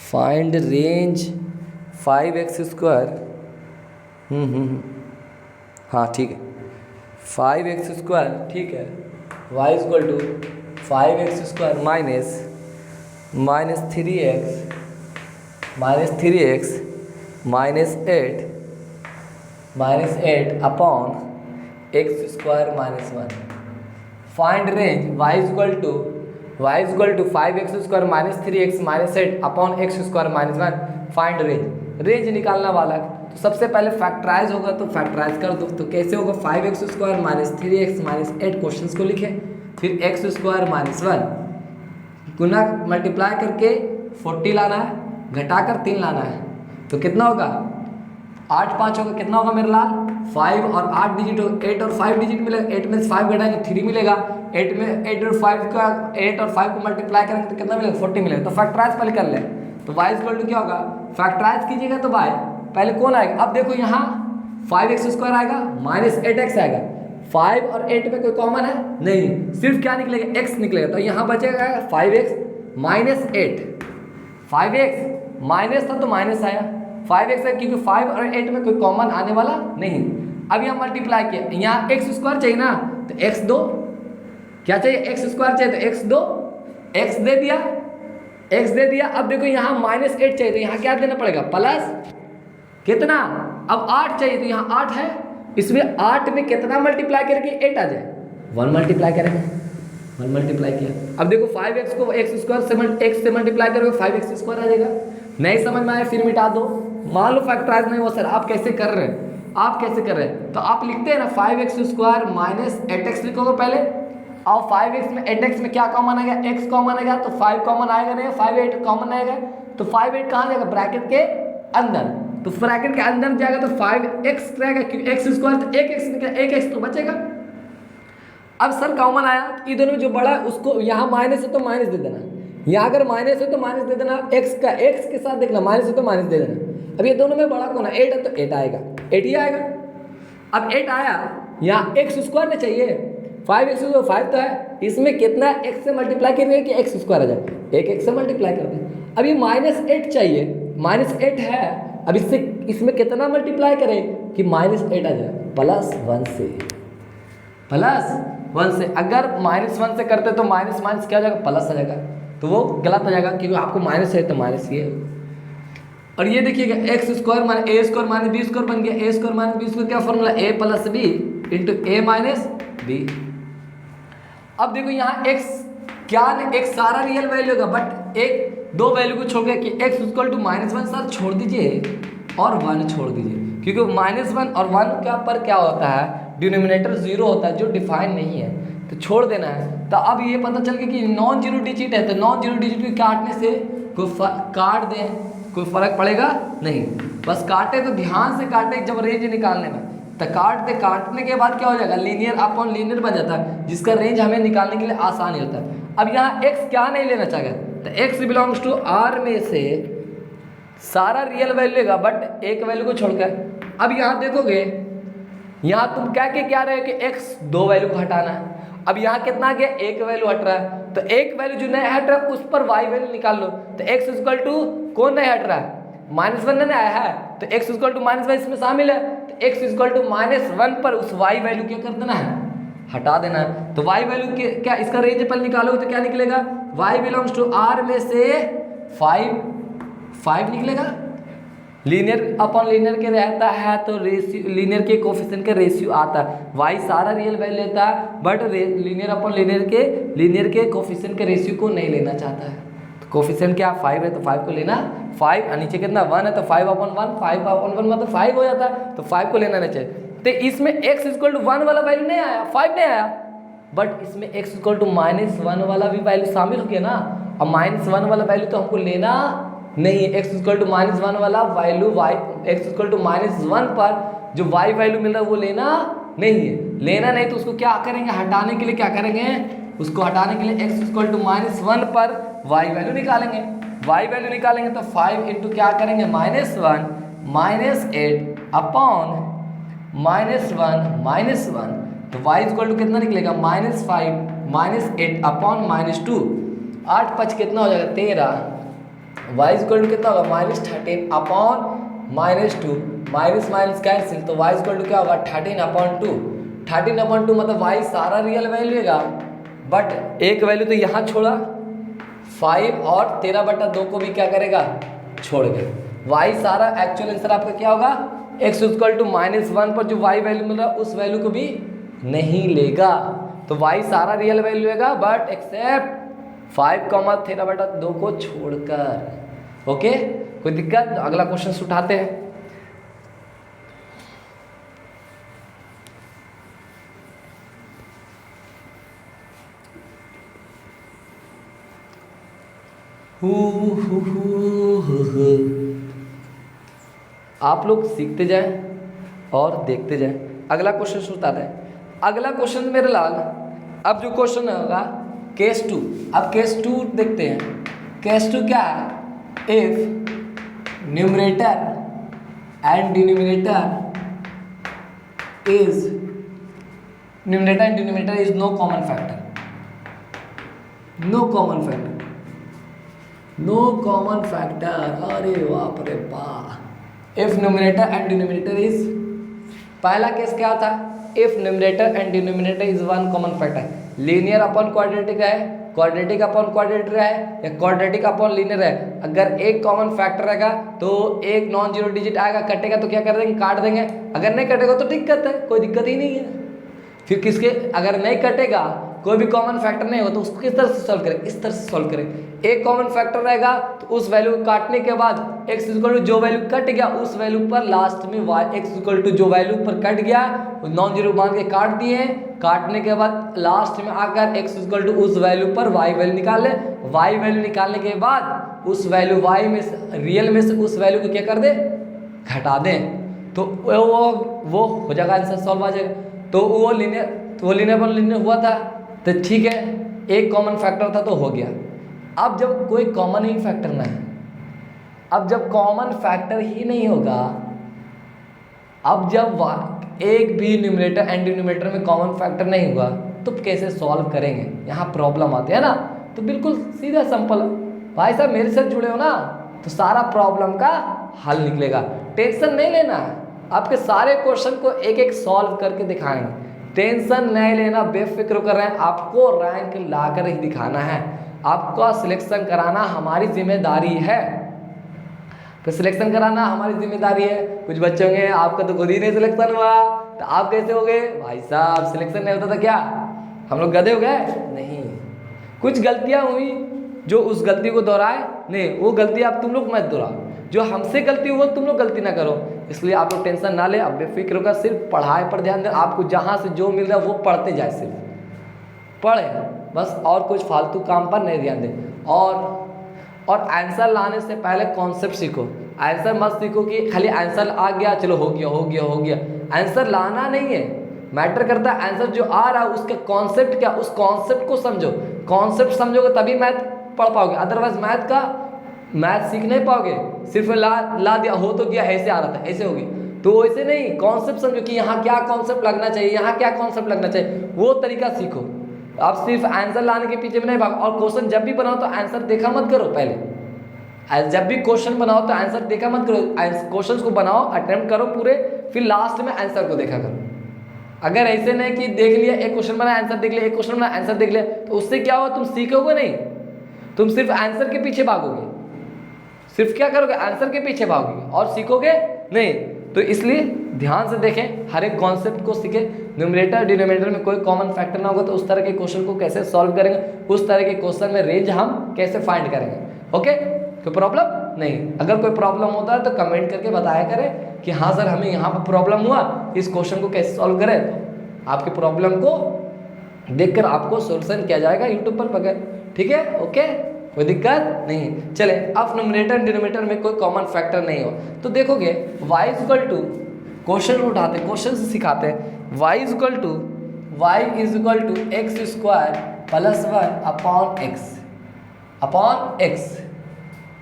find range 5x square, हाँ ठीक है, 5x स्क्वायर, ठीक है, y equal to 5x square minus 8 upon x square -1। Find range y equal to 5x square -3x -8 upon x square -1। Find range निकालना वाला है, तो सबसे पहले फैक्टराइज होगा, तो फैक्टराइज कर दो, तो कैसे होगा, 5x स्क्वायर -3x -8 क्वेश्चंस को लिखे, फिर x स्क्वायर -1 गुना मल्टीप्लाई करके 40 लाना है, घटाकर 3 लाना है, तो कितना होगा, 8 5 होगा, कितना होगा मेरे लाल, 5 और 8 डिजिट हो, 8 और 5 डिजिट मिलेगा, 8 में से 5 घटाएंगे 3 मिलेगा, 8 और 5 को मल्टीप्लाई करेंगे तो कितना मिलेगा, 40 मिलेगा। तो फैक्टराइज पहले कर ले, तो y इक्वल टू क्या होगा, फैक्टराइज कीजिएगा तो y पहले कौन आएगा, अब देखो यहाँ 5x स्क्वायर आएगा -8x आएगा, 5 और 8 में कोई कॉमन है नहीं, सिर्फ क्या निकलेगा, x निकलेगा, तो यहाँ बचेगा 5x -8, 5x माइनस था तो माइनस आया, 5x है क्योंकि 5 और 8 में कोई कॉमन आने वाला नहीं। अब यहाँ मल्टीप्लाई किया, यहाँ x स्क्वायर चाहिए ना, तो x दो, क्या चाहिए, x स्क्वायर चाहिए तो x दो, x दे दिया। अब देखो यहाँ -8 चाहिए तो यहाँ क्या देना पड़ेगा, प्लस कितना, अब 8 चाहिए तो यहाँ 8 है, इसमें 8 में कितना मल्टीप्लाई करके 8 आ जाए, 1 मल्टीप्लाई करेंगे, 1 मल्टीप्लाई किया। अब देखो 5x को x स्क्वायर से x से मल्टीप्लाई करोगे 5x स्क्वायर आ जाएगा। नहीं समझ में आया फिर मिटा दो। मान लो फैक्टराइज नहीं हुआ सर, आप कैसे कर रहे हैं, तो आप लिखते हैं ना 5x स्क्वायर -8x लिखोगे पहले, और 5x में 8x में क्या कॉमन आएगा, x कॉमन आएगा, तो 5 कॉमन आएगा नहीं, 5 8 कॉमन आएगा, तो 5 8 कहाँ जाएगा, ब्रैकेट के अंदर, तो ब्रैकेट के अंदर जाएगा तो 5x रहेगा, क्योंकि x स्क्वायर तो 1x निकला, 1x तो बचेगा। अब सर कॉमन आया, इधर में जो बड़ा है उसको यहाँ माइनस है तो माइनस दे देना, यहाँ अगर माइनस है तो माइनस दे देना, x का x के साथ देखना, माइनस है तो माइनस दे देना। अब ये दोनों में बड़ा कौन है, 8 है तो 8 आएगा, 8 ही आएगा। अब 8 आया, यहाँ x स्क्वायर में चाहिए, 5x तो 5 तो है, इसमें कितना x से मल्टीप्लाई करेंगे कि x स्क्वायर आ जाए, एक x से मल्टीप्लाई कर दें। अब ये -8 चाहिए, -8 है, अब इससे इसमें कितना मल्टीप्लाई करें कि -8 आ जाए, +1 से, +1 से। अगर -1 से करते तो माइनस माइनस क्या हो जाएगा, प्लस आ जाएगा, तो वो गलत हो जाएगा, क्योंकि आपको माइनस है तो माइनस ये। और ये देखिएगा x square minus a square minus b square बन गया, a square minus b square क्या formula, a plus b into a minus b। अब देखो यहाँ x क्या नहीं, एक सारा रियल वैल्यू होगा, बट एक दो वैल्यू को छोड़ के कि x इक्वल टू -1 सर छोड़ दीजिए और 1 छोड़ दीजिए, क्योंकि -1 और 1 के पर क्या होता है, डिनोमिनेटर 0 होता है, जो डिफाइन नहीं है, तो छोड़ देना है। तो अब ये पता चल गया कि नॉन जीरो डिजिट है, तो नॉन जीरो डिजिट को काटने से काट दें, कोई फर्क पड़ेगा नहीं, बस काटे तो ध्यान से काटे जब रेंज निकालने में, तो काटने के बाद क्या हो जाएगा, लीनियर अपॉन लीनियर बन जाता है, जिसका रेंज हमें निकालने के लिए आसान होता है। अब यहाँ x क्या नहीं लेना चाहेगा, तो x बिलोंग्स टू r में से सारा रियल वैल्यू लेगा, बट एक वैल्यू को छोड़कर। अब यहाँ देखोगे, यहाँ तुम क्या रहे हो कि x दो वैल्यू को हटाना है। अब यहाँ कितना आ गया, एक वैल्यू हट रहा है, तो एक वैल्यू जो नहीं हट रहा है उस पर y वैल्यू निकाल लो। तो x इक्वल टू कौन नहीं हट रहा है, -1 नहीं आया है, तो x इक्वल टू -1 इसमें शामिल है, तो x इक्वल टू -1 पर उस y वैल्यू क्या कर देना है, हटा देना है। तो y वैल्यू के क्या, इसका रेंज पर निकालोगे तो क्या निकलेगा, y बिलोंग्स टू r में से 5 निकलेगा। लीनियर अपॉन लीनियर के रहता है तो रेशियो, लीनियर के कोफिशिएंट का रेशियो आता है, y सारा रियल वैल्यू लेता है, बट लीनियर अपॉन लीनियर के कोफिशिएंट के रेशियो को नहीं लेना चाहता है। तो कोफिशिएंट क्या 5 है तो 5 को लेना, 5 और नीचे कितना 1 है तो 5/1, 5/1 मतलब 5 हो जाता है, तो 5 को लेना नहीं चाहिए। तो इसमें x इक्वल टू 1 वाला वैल्यू नहीं आया, 5 नहीं आया, बट इसमें x इक्वल टू -1 वाला भी वैल्यू शामिल हो गया ना। अब -1 वाला वैल्यू तो हमको लेना नहीं है, x इक्वल टू -1 वाला वैल्यू x इक्वल टू -1 पर जो y वैल्यू मिल रहा है वो लेना नहीं है। लेना नहीं तो उसको क्या करेंगे, हटाने के लिए क्या करेंगे, उसको हटाने के लिए x इक्वल टू -1 पर y वैल्यू निकालेंगे। y वैल्यू निकालेंगे तो 5 इंटू क्या करेंगे, -1 -8 अपॉन -1 तो y इक्वल टू कितना निकलेगा, -5 -8 अपॉन -2, 8 5 कितना हो जाएगा 13, y इक्वल टू कितना होगा -13 अपॉन -2, माइनस कैंसिल, तो y इक्वल टू क्या होगा 13/2, 13/2 मतलब y सारा रियल वैल्यू लेगा, बट एक वैल्यू तो यहाँ छोड़ा 5 और 13/2 को भी क्या करेगा, छोड़ गया। y सारा एक्चुअल आंसर आपका क्या होगा, x इक्वल टू -1 पर जो y वैल्यू मिल रहा है उस वैल्यू को भी नहीं लेगा, तो y सारा रियल वैल्यू लेगा, बट एक्सेप्ट 5,13/2 को छोड़कर। ओके, कोई दिक्कत, अगला क्वेश्चन उठाते हैं। आप लोग सीखते जाएं और देखते जाएं। अगला क्वेश्चन उठाते हैं। अगला क्वेश्चन मेरे लाल, अब जो क्वेश्चन होगा केस 2। अब केस 2 देखते हैं। केस 2 क्या है, if numerator and denominator is no common factor, अरे बाप रे बाप। If numerator and denominator is, पहला केस क्या था, if numerator and denominator is one common factor, linear upon quadratic है, क्वाड्रेटिक अपॉन क्वाड्रेटिक है, या क्वाड्रेटिक अपॉन लीनियर है। अगर एक कॉमन फैक्टर रहेगा तो एक नॉन जीरो डिजिट आएगा, कटेगा तो क्या कर देंगे, काट देंगे। अगर नहीं कटेगा तो दिक्कत है, कोई दिक्कत ही नहीं है। फिर किसके, अगर नहीं कटेगा, कोई भी कॉमन फैक्टर नहीं हो तो उसको किस तरह से सॉल्व करें, इस तरह से सॉल्व करें। एक कॉमन फैक्टर रहेगा तो उस वैल्यू को काटने के बाद x इक्वल टू जो वैल्यू कट गया उस वैल्यू पर लास्ट में y x इक्वल टू जो वैल्यू पर कट गया नॉन जीरो मान के काट दिए, काटने के बाद लास्ट में आकर x इक्वल टू उस वैल्यू पर y वैल्यू निकाल ले। y वैल्यू निकालने के बाद उस वैल्यू y में से, रियल में से उस वैल्यू को क्या कर दे, घटा दें तो वो हो जाएगा, आंसर सॉल्व आ जाएगा। तो वो लीनियर पर लीनियर हुआ था तो ठीक है, एक कॉमन फैक्टर था तो हो गया। अब जब कोई कॉमन ही फैक्टर ना है, अब जब कॉमन फैक्टर ही नहीं होगा, अब जब एक भी न्यूमरेटर एंड डिनोमिनेटर में कॉमन फैक्टर नहीं हुआ तो कैसे सॉल्व करेंगे, यहाँ प्रॉब्लम आती है ना। तो बिल्कुल सीधा सिंपल, भाई साहब मेरे साथ जुड़े हो ना तो सारा प्रॉब्लम का हल निकलेगा। टेंशन नहीं लेना है, आपके सारे क्वेश्चन को एक एक सॉल्व करके दिखाएंगे। टेंशन नहीं लेना, बेफिक्र कर रहे हैं, आपको रैंक लाकर ही दिखाना है, आपका सिलेक्शन कराना हमारी जिम्मेदारी है। तो सिलेक्शन कराना हमारी जिम्मेदारी है। कुछ बच्चे होंगे आपका तो खुद ही नहीं सिलेक्शन हुआ तो आप कैसे हो गए, भाई साहब सिलेक्शन नहीं होता था क्या हम लोग गधे हो गए? नहीं, कुछ गलतियां हुई जो उस गलती को दोहराए नहीं, वो गलती आप तुम लोग मत दोहराओ, जो हमसे गलती हुआ तुम लोग गलती ना करो। इसलिए आप लोग टेंशन ना ले, अब बेफिक्र होगा, सिर्फ पढ़ाई पर ध्यान दें। आपको जहाँ से जो मिल रहा है वो पढ़ते जाए, सिर्फ पढ़े बस, और कुछ फालतू काम पर नहीं ध्यान दें। और आंसर लाने से पहले कॉन्सेप्ट सीखो। आंसर मत सीखो कि खाली आंसर आ गया चलो हो गया हो गया हो गया। आंसर लाना नहीं है, मैटर करता है आंसर जो आ रहा है उसका कॉन्सेप्ट क्या, उस कॉन्सेप्ट को समझो। कॉन्सेप्ट समझोगे तभी मैथ पढ़ पाओगे, अदरवाइज मैथ सीख नहीं पाओगे। सिर्फ ला दिया हो तो गया, ऐसे आ रहा था ऐसे होगी, तो ऐसे नहीं। कॉन्सेप्ट समझो कि यहाँ क्या कॉन्सेप्ट लगना चाहिए, यहाँ क्या कॉन्सेप्ट लगना चाहिए, वो तरीका सीखो। आप सिर्फ आंसर लाने के पीछे में नहीं भागो। और क्वेश्चन जब भी बनाओ तो आंसर देखा मत करो, पहले जब भी क्वेश्चन बनाओ तो आंसर देखा मत करो। क्वेश्चन को बनाओ, अटेम्प्ट करो पूरे, फिर लास्ट में आंसर को देखा करो। अगर ऐसे नहीं कि देख लिया एक क्वेश्चन बना आंसर देख लिया, एक क्वेश्चन बना आंसर देख लिया, तो उससे क्या होगा, तुम सीखोगे नहीं, तुम सिर्फ आंसर के पीछे भागोगे। सिर्फ क्या करोगे, आंसर के पीछे भागोगे और सीखोगे नहीं। तो इसलिए ध्यान से देखें, हर एक कॉन्सेप्ट को सीखें। न्यूमरेटर डिनोमिनेटर में कोई कॉमन फैक्टर ना होगा तो उस तरह के क्वेश्चन को कैसे सॉल्व करेंगे, उस तरह के क्वेश्चन में रेंज हम कैसे फाइंड करेंगे। ओके, कोई प्रॉब्लम नहीं। अगर कोई प्रॉब्लम होता है तो कमेंट करके बताया करें कि हाँ सर हमें यहाँ पर प्रॉब्लम हुआ, इस क्वेश्चन को कैसे सॉल्व करें। तो आपके प्रॉब्लम को देखकर आपको सोल्यूशन किया जाएगा यूट्यूब पर बगैर, ठीक है। ओके, कोई दिक्कत नहीं। चले, अब न्यूमरेटर डिनोमिनेटर में कोई कॉमन फैक्टर नहीं हो तो देखोगे y इक्वल टू, क्वेश्चन उठाते क्वेश्चन से सिखाते हैं, y equal to X square plus 1 upon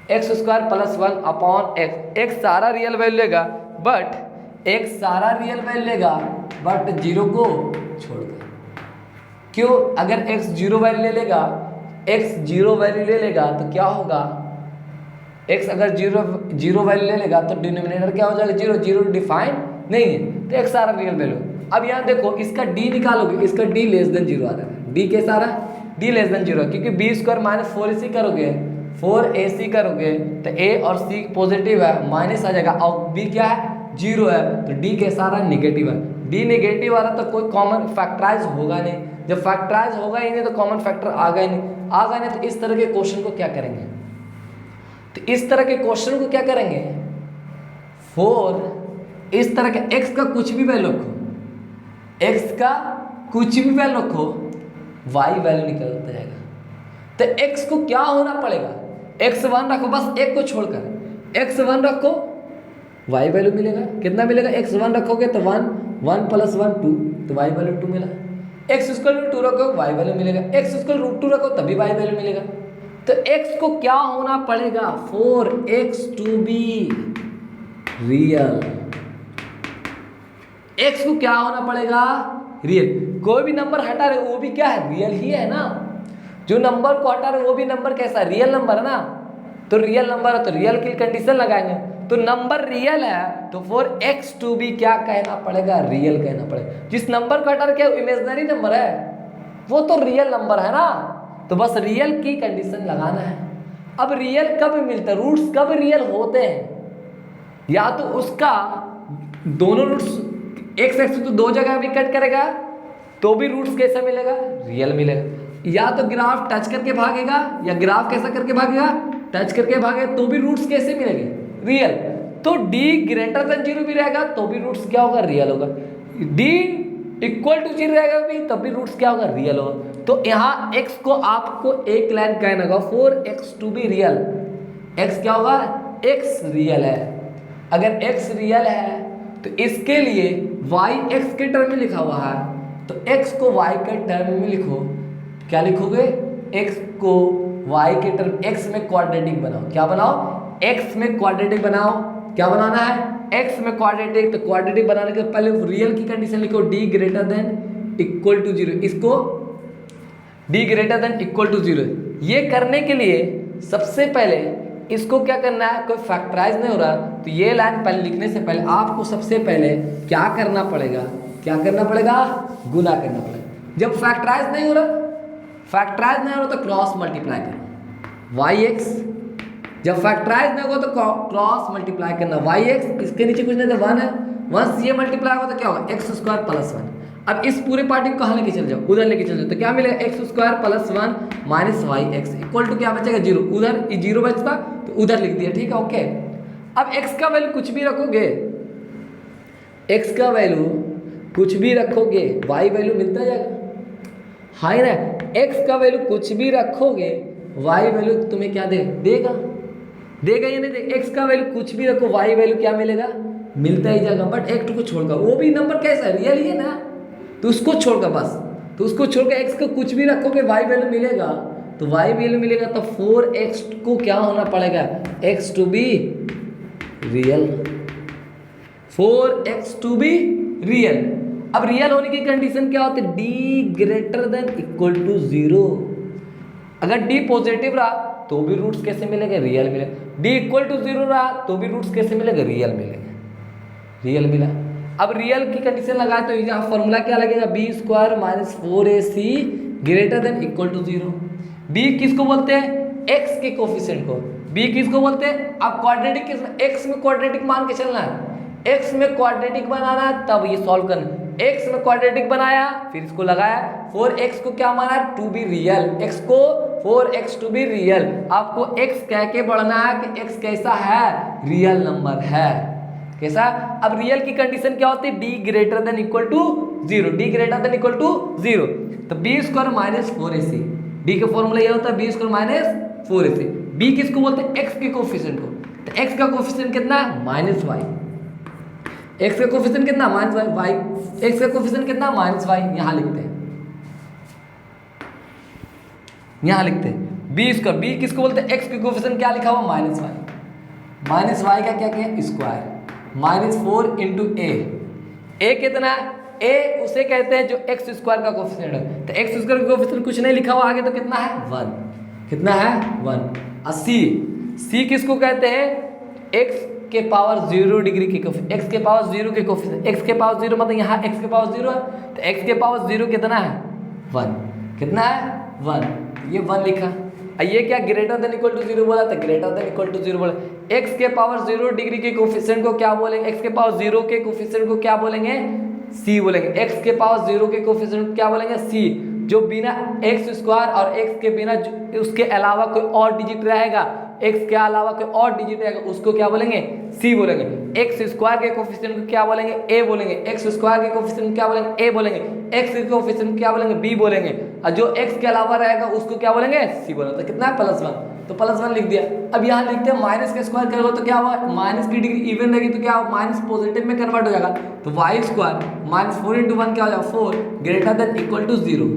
X square plus 1 upon X सारा रियल वैल्यू लेगा, बट जीरो को छोड़कर। क्यों? अगर x जीरो वैल्यू ले लेगा तो क्या होगा, x अगर जीरो वैल्यू ले लेगा तो डिनोमिनेटर क्या हो जाएगा, जीरो डिफाइन नहीं है, तो x सारा रियल वैल्यू। अब यहाँ देखो इसका d निकालोगे, इसका d लेस देन जीरो आ रहा है, d कैसा आ रहा है, d लेस देन जीरो, क्योंकि b स्क्वायर माइनस 4ac करोगे, 4ac करोगे तो a और c पॉजिटिव है, माइनस आ जाएगा, और b क्या है, जीरो है, तो d कैसा आ रहा है, निगेटिव है। d निगेटिव आ रहा तो कोई कॉमन फैक्टराइज होगा नहीं, जब फैक्टराइज होगा ही नहीं तो कॉमन फैक्टर आ गए नहीं, तो इस तरह के क्वेश्चन को क्या करेंगे, इस तरह के क्वेश्चन को क्या करेंगे, इस तरह के x का कुछ भी वैल्यू रखो, y वैल्यू निकलता जाएगा। तो x को क्या होना पड़ेगा, x1 रखो, बस एक को छोड़कर x1 रखो, y वैल्यू मिलेगा, कितना मिलेगा, x1 रखोगे तो 1 प्लस 1 2, तो y वैल्यू 2 मिला। x स्क्वायर 2 रखो, y वैल्यू मिलेगा, x स्क्वायर रूट 2 रखो तभी y वैल्यू मिलेगा। तो x को क्या होना पड़ेगा, 4x to be real, x को क्या होना पड़ेगा, रियल। कोई भी नंबर हटा रहे वो भी क्या है, रियल ही है ना। जो नंबर को हटा रहे वो भी नंबर कैसा, रियल नंबर है ना। तो रियल नंबर है तो रियल की कंडीशन लगाएंगे, तो नंबर रियल है तो 4x टू बी क्या कहना पड़ेगा, रियल कहना पड़ेगा। जिस नंबर को हटा रहे इमेजिनरी नंबर है वो तो रियल नंबर है ना, तो बस रियल की कंडीशन लगाना है। अब रियल कब मिलता है, रूट्स कब रियल होते हैं, या तो उसका दोनों रूट्स x तो दो जगह भी कट करेगा तो भी रूट्स कैसा मिलेगा, रियल मिलेगा। या तो ग्राफ टच करके भागेगा, या ग्राफ कैसा करके भागेगा, टच करके भागेगा तो भी रूट्स कैसे मिलेंगे, रियल। तो d ग्रेटर देन जीरो भी रहेगा तो भी रूट्स क्या होगा, रियल होगा। d इक्वल टू जीरो रहेगा भी तब भी रूट्स क्या होगा, रियल होगा। तो यहाँ x को आपको एक लाइन कहना होगा, 4x to be real, x क्या होगा, x रियल है। अगर x रियल है तो इसके लिए y x के टर्म में लिखा हुआ है, तो x को y के टर्म में लिखो। क्या लिखोगे? x को y के टर्म, x में क्वाड्रेटिक बनाओ। क्या बनाओ? x में क्वाड्रेटिक बनाओ। क्या बनाना है? x में क्वाड्रेटिक। तो क्वाड्रेटिक बनाने के पहले रियल की कंडीशन लिखो, d greater than equal to 0। इसको d greater than equal to 0। ये करने के लिए सबसे पहले इसको क्या करना है, कोई फैक्टराइज नहीं हो रहा तो ये लाइन पहले लिखने से पहले आपको सबसे पहले क्या करना पड़ेगा? क्या करना पड़ेगा? गुना करना पड़ेगा। जब फैक्टराइज नहीं हो रहा तो क्रॉस मल्टीप्लाई करो yx। जब फैक्टराइज नहीं होगा तो क्रॉस मल्टीप्लाई करना yx। इसके नीचे कुछ नहीं था, 1 है, 1 से ये मल्टीप्लाई होगा तो क्या होगा? x square plus 1। अब इस पूरे पार्टी को कहाँ लेके चल जाओ? उधर लेके चल जाओ। तो क्या मिलेगा? x square plus 1 minus Y X equal to क्या बचेगा? 0। उधर 0 बचता तो उधर लिख दिया, ठीक है, ओके। अब x का वैल्यू कुछ भी रखोगे, x का वैल्यू कुछ भी रखोगे, y वैल्यू मिलता जाएगा, हाँ ना। x का वैल्यू कुछ भी रखोगे, y वैल्यू तुम्हें क्या देगा या नहीं देगा? x का वैल्यू कुछ भी रखो, y वैल्यू क्या मिलेगा? मिलता ही जाएगा। बट x को छोड़कर, वो भी नंबर कैसा है? रियल ही है ना, तो उसको छोड़कर बस, तो उसको छोड़कर x को कुछ भी रखोगे y वैल्यू मिलेगा, तो y वैल्यू मिलेगा। तो 4x को क्या होना पड़ेगा? x to be real, 4x to be real. अब रियल होने की कंडीशन क्या होती है? d greater than equal to 0। अगर d पॉजिटिव रहा तो भी रूट्स कैसे मिलेंगे? रियल मिलेगा। d इक्वल टू 0 रहा तो भी रूट्स कैसे मिलेंगे? रियल मिलेंगे। रियल मिला। अब रियल की कंडीशन लगाए तो यहाँ फॉर्मूला क्या लगेगा? B square minus 4ac greater than equal to 0। B किसको बोलते हैं? x के कोफिशिएंट को। बी किसको बोलते हैं? अब क्वाड्रेटिक किसमें? x में क्वाड्रेटिक मान के चलना है, x में क्वाड्रेटिक बनाना है, तब ये सॉल्व करना। x में क्वाड्रेटिक बनाया, फिर इसको लगाया, 4x को क्या माना? टू बी रियल, x को 4x टू बी रियल। आपको x कह के बढ़ना है कि x कैसा है? रियल नंबर है। कैसा? अब रियल की कंडीशन क्या होती है? d greater than equal to 0, d greater than equal to 0। तो B square minus 4ac, d का फॉर्मूला ये होता है B square minus 4ac। b किसको बोलते हैं? x के कोफिशिएंट को। तो x का कोफिशिएंट कितना है? Minus y। x का कोफिशिएंट कितना? Minus y। x का कोफिशिएंट कितना? Minus y। यहाँ लिखते हैं, यहाँ लिखते हैं बी स्क्वायर। बी किसको बोलते हैं? x के कोफिशिएंट क्या लिखा हुआ? Minus y। माइनस y का क्या किया? स्क्वायर, माइनस 4 इंटू ए कितना है? ए उसे कहते हैं जो एक्स स्क्वायर का कोफिशिएंट है। तो एक्स स्क्वायर का कोफिशिएंट कुछ नहीं लिखा हुआ आगे, तो कितना है? 1। कितना है? 1। और सी किसको कहते हैं? एक्स के पावर 0 डिग्री के कोफिशिएंट, एक्स के पावर 0 के कोफिशिएंट। एक्स के पावर 0 मतलब यहाँ एक्स के पावर 0 है, तो एक्स के पावर 0 कितना है? 1। कितना है? 1। ये 1 लिखा। ये क्या? ग्रेटर देन इक्वल टू 0 बोला, तो ग्रेटर देन इक्वल टू 0 बोला। x के पावर 0 डिग्री के कोफिशिएंट को क्या बोलेंगे? x के पावर 0 के कोफिशिएंट को क्या बोलेंगे? c बोलेंगे। x के पावर 0 के कोफिशिएंट को क्या बोलेंगे? c। जो बिना x स्क्वायर और x के बिना उसके अलावा कोई और डिजिट रहेगा, x के अलावा कोई और डिजिट रहेगा, उसको क्या बोलेंगे? c बोलेंगे। x स्क्वायर के कोफिशिएंट को क्या बोलेंगे? a बोलेंगे। x स्क्वायर के कोफिशिएंट को क्या बोलेंगे? a बोलेंगे। x के कोफिशिएंट को क्या बोलेंगे? b बोलेंगे। और जो x के अलावा रहेगा उसको क्या बोलेंगे? c बोलेंगे। तो कितना है? +1। तो +1 लिख दिया। अब यहाँ लिखते हैं माइनस का स्क्वायर करोगे तो क्या होगा? माइनस की डिग्री इवन रहेगी तो क्या होगा? माइनस पॉजिटिव में कन्वर्ट हो जाएगा। तो y स्क्वायर माइनस 4 इंटू 1 क्या हो जाएगा? 4 ग्रेटर देन इक्वल टू 0।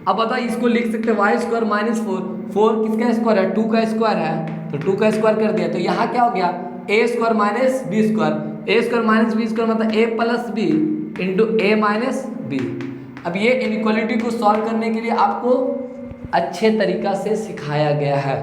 अब बताओ, इसको लिख सकते हैं y स्क्वायर माइनस 4 किसका स्क्वायर है? 2 का स्क्वायर है, तो 2 का स्क्वायर कर दिया। तो यहाँ क्या हो गया? a square minus b square. a square minus b square मतलब a plus b into a minus b। अब ये इनइक्वालिटी को सॉल्व करने के लिए आपको अच्छे तरीका से सिखाया गया है।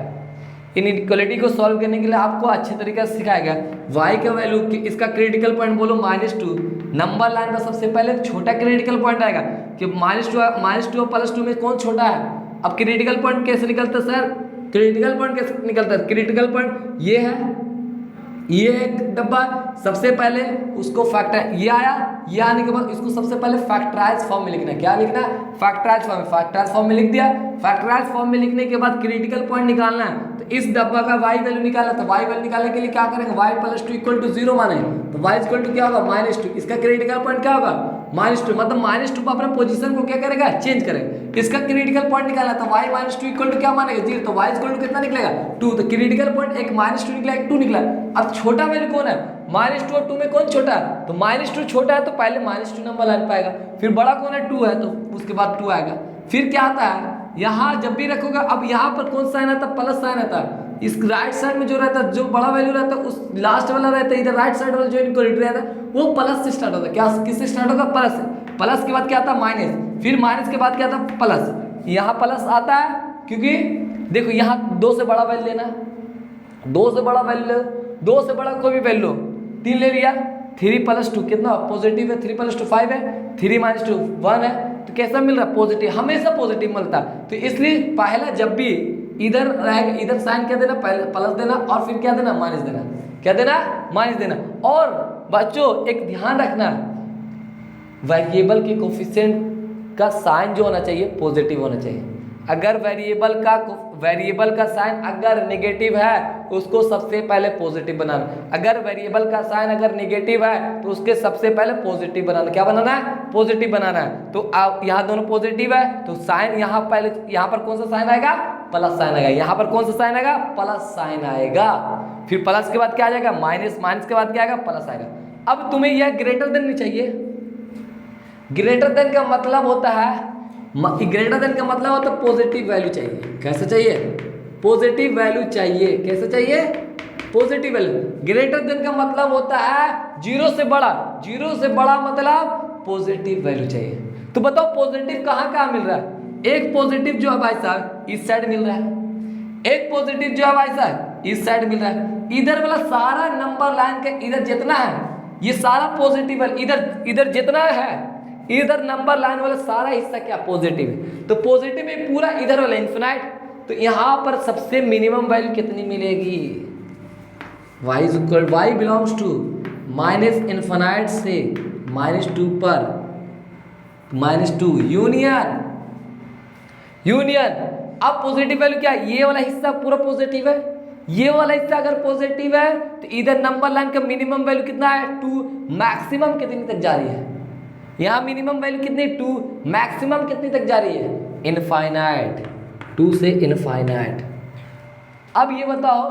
इनइक्वालिटी को सॉल्व करने के लिए आपको अच्छे तरीके से सिखाया गया। y का वैल्यू इसका क्रिटिकल पॉइंट बोलो -2। नंबर लाइन पर सबसे पहले छोटा क्रिटिकल पॉइंट आएगा कि -2 और +2 में कौन छोटा है। अब क्रिटिकल पॉइंट कैसे निकलता है सर? क्रिटिकल पॉइंट कैसे निकलता है? क्रिटिकल पॉइंट ये है, ये एक डब्बा, सबसे पहले उसको फैक्टर ये आया, ये आने के बाद इसको सबसे पहले फैक्टराइज फॉर्म में लिखना है। क्या लिखना है? फैक्टराइज फॉर्म में लिख दिया। फैक्टराइज फॉर्म में लिखने के बाद क्रिटिकल पॉइंट निकालना है। तो इस डब्बा का y वैल्यू निकालना, तो y वैल्यू निकालने के लिए क्या करेंगे? y + 2 इक्वल टू 0 माने, तो y इक्वल टू क्या होगा? -2। इसका क्रिटिकल पॉइंट क्या होगा? -2 मतलब -2 पर अपना पोजीशन को क्या करेगा? चेंज करेगा। इसका क्रिटिकल पॉइंट निकालना, तो y -2 इक्वल टू क्या मानेगा? 0। तो y इक्वल टू कितना निकलेगा? 2। तो क्रिटिकल पॉइंट एक -2 निकला, एक 2 निकला। अब छोटा वैल्यू कौन है? -2 और 2 में कौन छोटा है? तो -2 छोटा है तो पहले -2 नंबर लाइन पाएगा, फिर बड़ा कौन है? 2 है तो उसके बाद 2 आएगा। फिर क्या आता है, यहाँ जब भी रखोगे, अब यहाँ पर कौन साइन आता है? प्लस साइन आता है। इस राइट साइड में जो रहता है, जो बड़ा वैल्यू रहता है, उस लास्ट वाला रहता है, इधर राइट साइड वाला जो इनक्वलिटी रहता है वो प्लस से स्टार्ट होता है। क्या किससे स्टार्ट होगा? प्लस से। प्लस के बाद क्या आता है? माइनस, फिर माइनस के बाद क्या आता है? प्लस। यहाँ प्लस आता है क्योंकि देखो यहाँ 2 से बड़ा वैल्यू लेना, 2 से बड़ा वैल्यू, 2 से बड़ा कोई भी वैल्यू, 3 ले लिया, 3 + 2 कितना पॉजिटिव है? 3 + 2 5 है, 3 - 2 1 है, तो कैसा मिल रहा है? पॉजिटिव, हमेशा पॉजिटिव मिलता है। तो इसलिए पहला जब भी इधर रहेगा, इधर साइन क्या देना? पहले प्लस देना और फिर क्या देना? माइनस देना। क्या देना? माइनस देना। और बच्चों एक ध्यान रखना, वेरिएबल के कोफिशिएंट का साइन जो होना चाहिए पॉजिटिव होना चाहिए। अगर वेरिएबल का साइन अगर नेगेटिव है उसको सबसे पहले पॉजिटिव बनाना। अगर वेरिएबल का साइन अगर नेगेटिव है तो उसके सबसे पहले पॉजिटिव बनाना। क्या बनाना है? पॉजिटिव बनाना है। तो आप यहाँ दोनों पॉजिटिव है तो साइन यहाँ पहले, यहाँ पर कौन सा साइन आएगा? प्लस साइन आएगा। यहाँ पर कौन सा साइन आएगा? प्लस साइन आएगा। फिर प्लस के बाद क्या आ जाएगा? माइनस, माइनस के बाद क्या आएगा? प्लस आएगा। अब तुम्हें यह ग्रेटर देन नहीं चाहिए। ग्रेटर देन का मतलब होता है, ग्रेटर देन का मतलब होता है पॉजिटिव वैल्यू चाहिए। कैसे चाहिए? पॉजिटिव वैल्यू चाहिए। कैसे चाहिए? Positive value. ग्रेटर देन का मतलब होता है 0 से बड़ा, 0 से बड़ा मतलब पॉजिटिव वैल्यू चाहिए। तो बताओ पॉजिटिव कहाँ कहाँ मिल रहा है? एक पॉजिटिव जो है भाई साहब इस साइड मिल रहा है, एक पॉजिटिव जो है भाई साहब इस साइड मिल रहा है। इधर वाला सारा नंबर लाइन का इधर जितना है ये सारा पॉजिटिव है। इधर जितना है, इधर नंबर लाइन वाला सारा हिस्सा क्या? पॉजिटिव है। तो पॉजिटिव में पूरा इधर वाला इन्फिनाइट, तो यहाँ पर सबसे मिनिमम वैल्यू कितनी मिलेगी? y बिलोंग्स टू -इन्फिनाइट से -2 पर -2 यूनियन। अब पॉजिटिव वैल्यू क्या है? ये वाला हिस्सा पूरा पॉजिटिव है, ये वाला हिस्सा अगर पॉजिटिव है तो इधर नंबर लाइन का मिनिमम वैल्यू कितना है? 2। मैक्सिमम कितनी तक जा रही है? यहाँ मिनिमम वैल्यू कितनी? 2। मैक्सिमम कितनी तक जा रही है? इनफाइनाइट, 2 से इनफाइनाइट। अब ये बताओ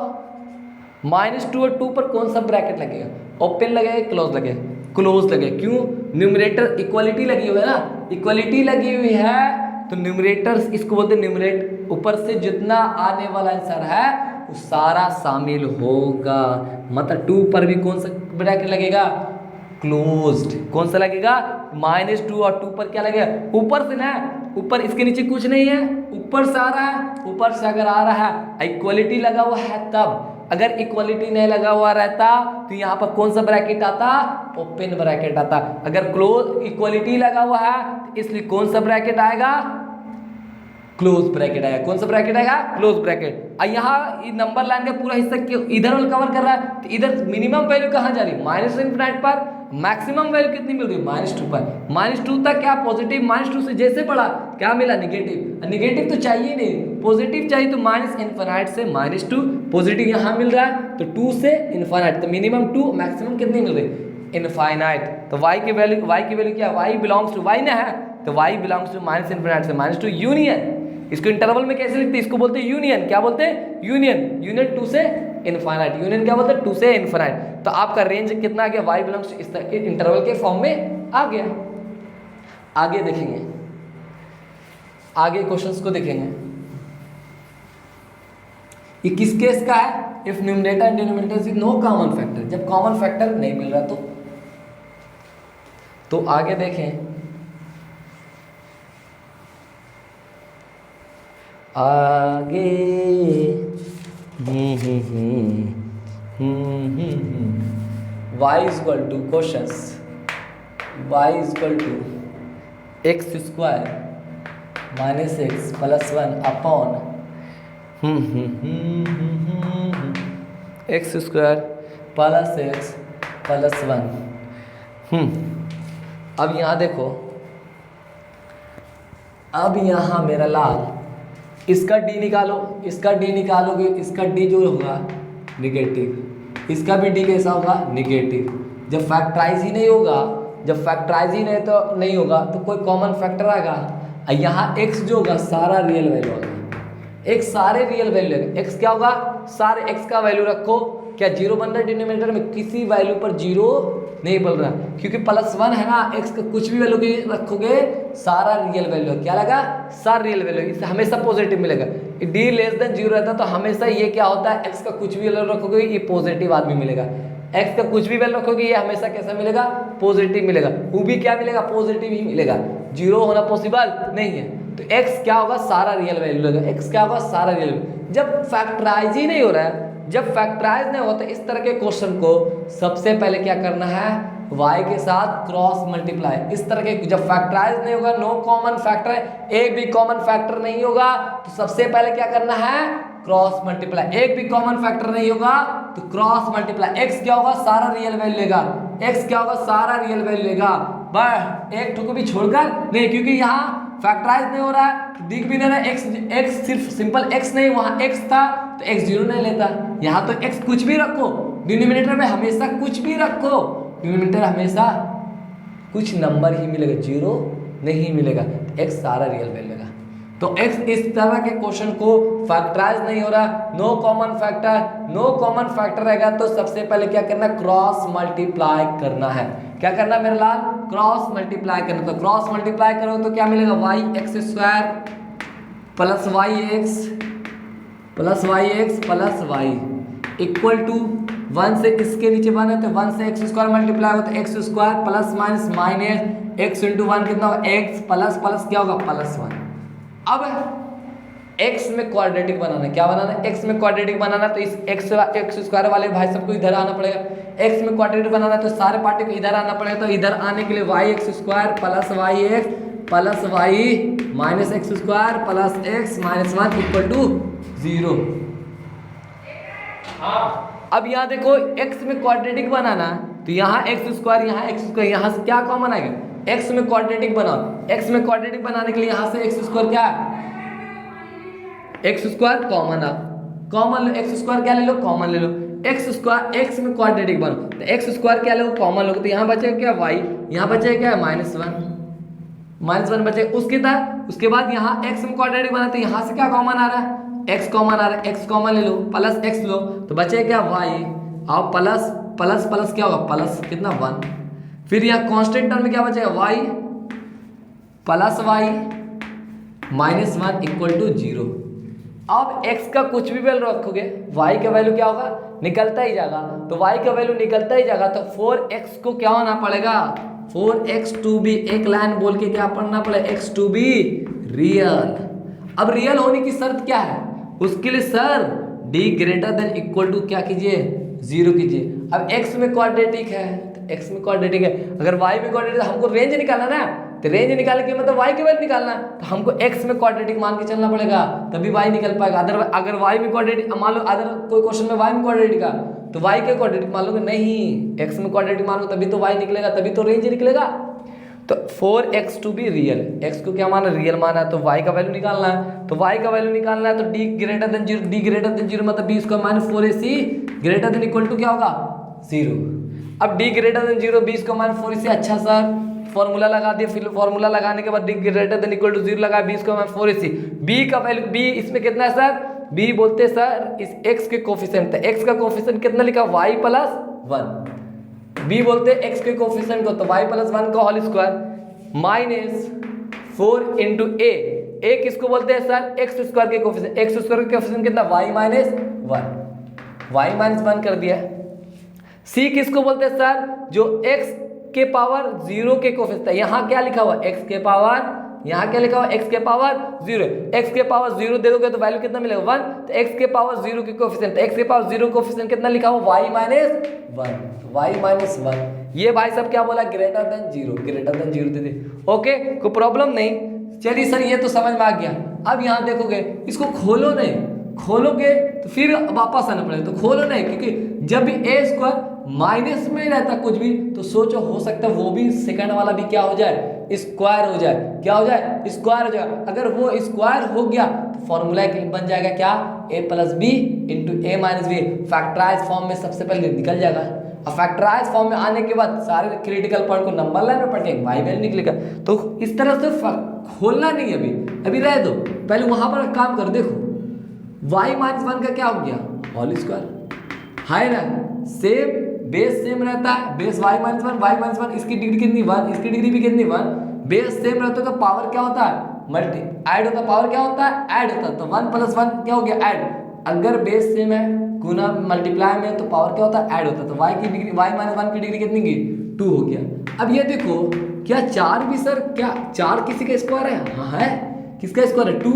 -2 और 2 पर कौन सा ब्रैकेट लगेगा? ओपन लगेगा, क्लोज लगेगा? क्लोज लगेगा। क्यों? न्यूमरेटर इक्वलिटी लगी हुई है ना, इक्वलिटी लगी हुई है तो न्यूमरेटर इसको बोलते हैं न्यूमरेटर, ऊपर से जितना आने वाला आंसर है वो सारा शामिल होगा। मतलब 2 पर भी कौन सा ब्रैकेट लगेगा? क्लोज्ड। कौन सा लगेगा? -2 और 2 पर क्या लगेगा? ऊपर से ना, ऊपर इसके नीचे कुछ नहीं है, ऊपर से आ रहा है। ऊपर से अगर आ रहा है, इक्वलिटी लगा हुआ है तब। अगर इक्वलिटी नहीं लगा हुआ रहता तो यहाँ पर कौन सा ब्रैकेट आता? ओपन ब्रैकेट आता। अगर क्लोज इक्वलिटी लगा हुआ है तो इसलिए कौन सा ब्रैकेट आएगा? क्लोज ब्रैकेट आएगा। कौन सा ब्रैकेट आएगा? Close bracket. और यहाँ नंबर लाइन का पूरा हिस्सा इधर वाला कवर कर रहा है तो इधर मिनिमम वैल्यू कहाँ जा रही है? -इन्फिनाइट पर। मैक्सिमम वैल्यू कितनी मिल रही है? -2 पर। -2 तक क्या पॉजिटिव, -2 से जैसे बढ़ा क्या मिला? नेगेटिव। नेगेटिव तो चाहिए नहीं, पॉजिटिव चाहिए। तो -इन्फिनाइट से -2, पॉजिटिव यहाँ मिल रहा है तो 2 से इन्फिनाइट, तो मिनिमम 2, मैक्सिमम कितनी मिल रही है? इनफाइनाइट। तो y की वैल्यू क्या? y बिलोंग्स टू, y ना है तो y बिलोंग्स टू -इन्फिनाइट से -2 यूनियन। इसको इंटरवल में कैसे लिखते हैं? इसको बोलते हैं यूनियन। क्या बोलते हैं? यूनियन। यूनियन 2 से इनफाइनाइट। यूनियन क्या बोलते हैं? 2 से इनफाइनाइट। तो आपका रेंज कितना आ गया? y बिलोंग्स टू इस इंटरवल के फॉर्म में आ गया। आगे देखेंगे, आगे क्वेश्चंस को देखेंगे। ये किस केस का है? If numerator and denominator is no common factor, जब कॉमन फैक्टर नहीं मिल रहा तो आगे देखें। आगे y equal to questions, y equal to x square -x + 1 upon x square + x + 1। अब यहाँ देखो, अब यहाँ मेरा लाल, इसका d निकालो, इसका d निकालोगे, इसका d जो होगा निगेटिव, इसका भी d कैसा होगा? निगेटिव। जब फैक्टराइज ही नहीं होगा, जब फैक्टराइज ही नहीं होगा तो कोई कॉमन फैक्टर आएगा। यहाँ x जो होगा सारा रियल वैल्यू होगा, x सारे रियल वैल्यू है। x क्या होगा? सारे x का वैल्यू रखो क्या जीरो बन रहा है डिनोमिनेटर में? किसी वैल्यू पर जीरो नहीं बन रहा, क्योंकि +1 है ना, x का कुछ भी वैल्यू रखोगे सारा रियल वैल्यू है। क्या लगा? सारा रियल वैल्यू, इससे हमेशा पॉजिटिव मिलेगा। d लेस देन 0 रहता है तो हमेशा ये क्या होता है, x का कुछ भी वैल्यू रखोगे ये पॉजिटिव आदमी मिलेगा। x का कुछ भी वैल्यू रखोगे ये हमेशा कैसा मिलेगा? पॉजिटिव मिलेगा। वो भी क्या मिलेगा? पॉजिटिव ही मिलेगा, जीरो होना पॉसिबल नहीं है। तो x क्या होगा? सारा रियल वैल्यू लगेगा। x क्या होगा? सारा रियल। जब फैक्टराइज ही नहीं हो रहा है, जब फैक्टराइज नहीं होता, इस तरह के क्वेश्चन को सबसे पहले क्या करना है? y के साथ क्रॉस मल्टीप्लाई। इस तरह के जब फैक्टराइज नहीं होगा, नो कॉमन फैक्टर है, एक भी कॉमन फैक्टर नहीं होगा, तो सबसे पहले क्या करना है? Cross multiply. एक भी कॉमन फैक्टर नहीं होगा तो क्रॉस मल्टीप्लाई। x क्या होगा? सारा रियल वैल्यू लेगा। x क्या होगा? सारा रियल वैल्यू लेगा, बस एक ठो को भी छोड़कर नहीं, क्योंकि यहाँ फैक्टराइज नहीं हो रहा है, दिख भी नहीं रहा है। x सिर्फ सिंपल x नहीं, वहां x था तो x जीरो नहीं लेता। यहाँ तो x कुछ भी रखो, डिनोमिनेटर में हमेशा कुछ भी रखो, डिनोमिनेटर हमेशा कुछ नंबर ही मिलेगा, जीरो नहीं मिलेगा। तो x सारा रियल वैल्यू लेगा। तो x इस तरह के क्वेश्चन को फैक्टराइज नहीं हो रहा, no common factor, no common factor रहेगा तो सबसे पहले क्या करना? क्रॉस मल्टीप्लाई करना है। क्या करना मेरे लाल? क्रॉस मल्टीप्लाई करना। तो क्रॉस मल्टीप्लाई करो तो क्या मिलेगा? y² plus y plus y equal to 1 से इसके नीचे 1 है तो 1 से x² मल्टीप्लाई होता है, x² plus minus minus x into 1 कितना होगा? x प्लस प्लस क्या होगा? +1। अब x में क्वाड्रेटिक बनाना, क्या बनाना है? x में क्वाड्रेटिक बनाना, तो इस x² वाले भाई सबको इधर आना पड़ेगा। x में क्वाड्रेटिक बनाना तो सारे पार्टी को इधर आना पड़ेगा, तो इधर आने के लिए yx² plus yx plus y minus x² plus x minus 1 equal to 0। अब यहाँ देखो x में क्वाड्रेटिक बनाना तो यहाँ x², यहाँ x², यहाँ से क्या कॉमन आएगा? x में क्वाड्रेटिक बनाओ, x में क्वाड्रेटिक बनाने के लिए यहाँ से x² क्या है? x² कॉमन आ, कॉमन लो, x² क्या ले लो? कॉमन ले लो। x² x में क्वाड्रेटिक बनो तो x² क्या लो? कॉमन लो, तो यहाँ बचेगा क्या? y, यहाँ बचेगा क्या? -1 बचेगा। उसके बाद यहाँ x में क्वाड्रेटिक बना तो यहाँ से क्या कॉमन आ रहा है? x कॉमन आ रहा है, x कॉमन ले लो, प्लस x लो तो बचेगा क्या? y, और प्लस प्लस प्लस क्या होगा? प्लस कितना? 1। फिर यहाँ कांस्टेंट टर्म में क्या बचेगा? y plus y minus 1 equal to 0। अब x का कुछ भी वैल्यू रखोगे y का वैल्यू क्या होगा? निकलता ही जाएगा, तो y का वैल्यू निकलता ही जाएगा, तो 4x को क्या होना पड़ेगा? 4x टू बी, एक लाइन बोल के क्या पढ़ना पड़ेगा? x to be real. अब रियल होने की शर्त क्या है? उसके लिए sir d greater than equal to क्या कीजिए? 0 कीजिए। अब x में क्वाड्रेटिक है तो x में क्वाड्रेटिक है, अगर y में क्वाड्रेटिक है हमको रेंज निकालना ना, तो रेंज निकालने के मतलब y के वैल्यू निकालना है, तो हमको x में क्वाड्रेटिक मान के चलना पड़ेगा तभी y निकल पाएगा। अगर y में क्वाड्रेटिक मान लो, अदर कोई क्वेश्चन में y में क्वाड्रेटिक का तो y के क्वाड्रेटिक मान लोगे, नहीं x में क्वाड्रेटिक मान लो तभी तो y निकलेगा, तभी तो रेंज निकलेगा। तो 4x to be real, x को क्या माना? रियल माना है, तो y का वैल्यू निकालना है, तो y का वैल्यू निकालना है तो d greater than 0, d greater than 0 मतलब b square minus 4ac greater than equal to क्या होगा? 0। अब d greater than 0 b square minus 4ac, अच्छा सर फॉर्मूला लगा दिया, फिर फॉर्मूला लगाने के बाद d greater than equal to 0 लगा, b square minus 4ac, b का वैल्यू, b इसमें कितना है सर? b बोलते हैं सर इस x के कोफिशिएंट, तो x का कोफिशिएंट कितना लिखा? y plus 1। b बोलते हैं x के कोफिशिएंट को, तो y प्लस 1 का whole square minus 4 into a किसको बोलते हैं सर? x² के कोफिशिएंट, x² के कोफिशिएंट कितना? y माइनस 1, y माइनस 1 कर दिया। c किसको बोलते हैं सर? जो x के पावर 0 के कोफिशिएंट, यहाँ क्या लिखा हुआ? x के पावर, यहाँ क्या लिखा हुआ? x के पावर 0, x के पावर 0 दे दोगे तो वैल्यू कितना मिलेगा? 1, तो x के पावर 0 के कोफिशिएंट, x के पावर 0 कोफिशिएंट कितना लिखा हुआ? y minus 1, y minus 1। ये भाई सब क्या बोला? ग्रेटर देन 0, ग्रेटर देन 0 दे दे। ओके, कोई प्रॉब्लम नहीं। चलिए सर ये तो समझ में आ गया। अब यहाँ देखोगे, इसको खोलो नहीं, खोलोगे तो फिर वापस आना पड़ेगा, तो खोलो नहीं, क्योंकि जब भी a² माइनस में रहता कुछ भी तो सोचो हो सकता है वो भी सेकंड वाला भी क्या हो जाए? स्क्वायर हो जाए। क्या हो जाए? स्क्वायर हो जाएगा। अगर वो स्क्वायर हो गया तो फॉर्मूला बन जाएगा क्या? a plus B into a minus B, factorise form में सबसे पहले निकल जाएगा। अब फैक्टराइज फॉर्म में आने के बाद सारे क्रिटिकल पॉइंट को नंबर लाइन में पढ़ के y वैल्यू निकलेगा। तो इस तरह से खोलना नहीं, अभी रह दो, पहले वहां पर काम कर। देखो y माइनस 1 का क्या हो गया? होल स्क्वायर, है ना, सेम बेस सेम रहता है, बेस y माइनस वन, इसकी डिग्री कितनी 1, इसकी डिग्री भी कितनी 1, बेस सेम रहता है तो पावर क्या होता है मल्टी, ऐड होता है, पावर क्या होता है ऐड होता है, तो 1 + 1 क्या हो गया ऐड। अगर बेस सेम है गुना मल्टीप्लाई में तो पावर क्या होता है ऐड होता है, तो y की डिग्री y माइनस 1 की डिग्री कितनी की 2 हो गया। अब ये देखो क्या 4 भी सर, क्या 4 किसी का स्क्वायर है, हाँ है, किसका स्क्वायर है 2,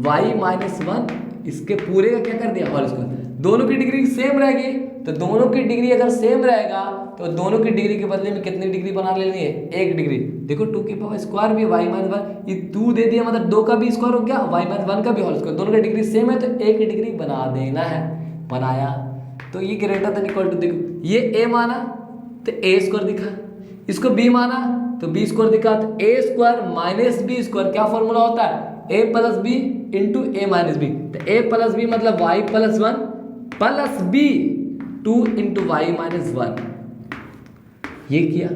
y माइनस 1 इसके पूरे का क्या कर दिया होल स्क्वायर, दोनों की डिग्री सेम रहेगी, तो दोनों की डिग्री अगर सेम रहेगा तो दोनों की डिग्री के बदले में कितनी डिग्री बना लेनी है 1 डिग्री। देखो 2 की पावर स्क्वायर भी y माइनस 1, ये 2 दे दिया मतलब 2 का भी स्क्वायर हो गया, y माइनस 1 का भी होल स्क्वायर, दोनों की डिग्री सेम है तो 1 डिग्री बना देना है, बनाया। तो ये ग्रेटर देन इक्वल टू, देखो ये a माना तो a स्क्वायर दिखा, इसको b माना तो b स्क्वायर दिखा, तो a square minus b square क्या फॉर्मूला होता है a plus b into a minus b, तो a प्लस b मतलब y plus 1 plus b 2 into y minus 1, ये किया।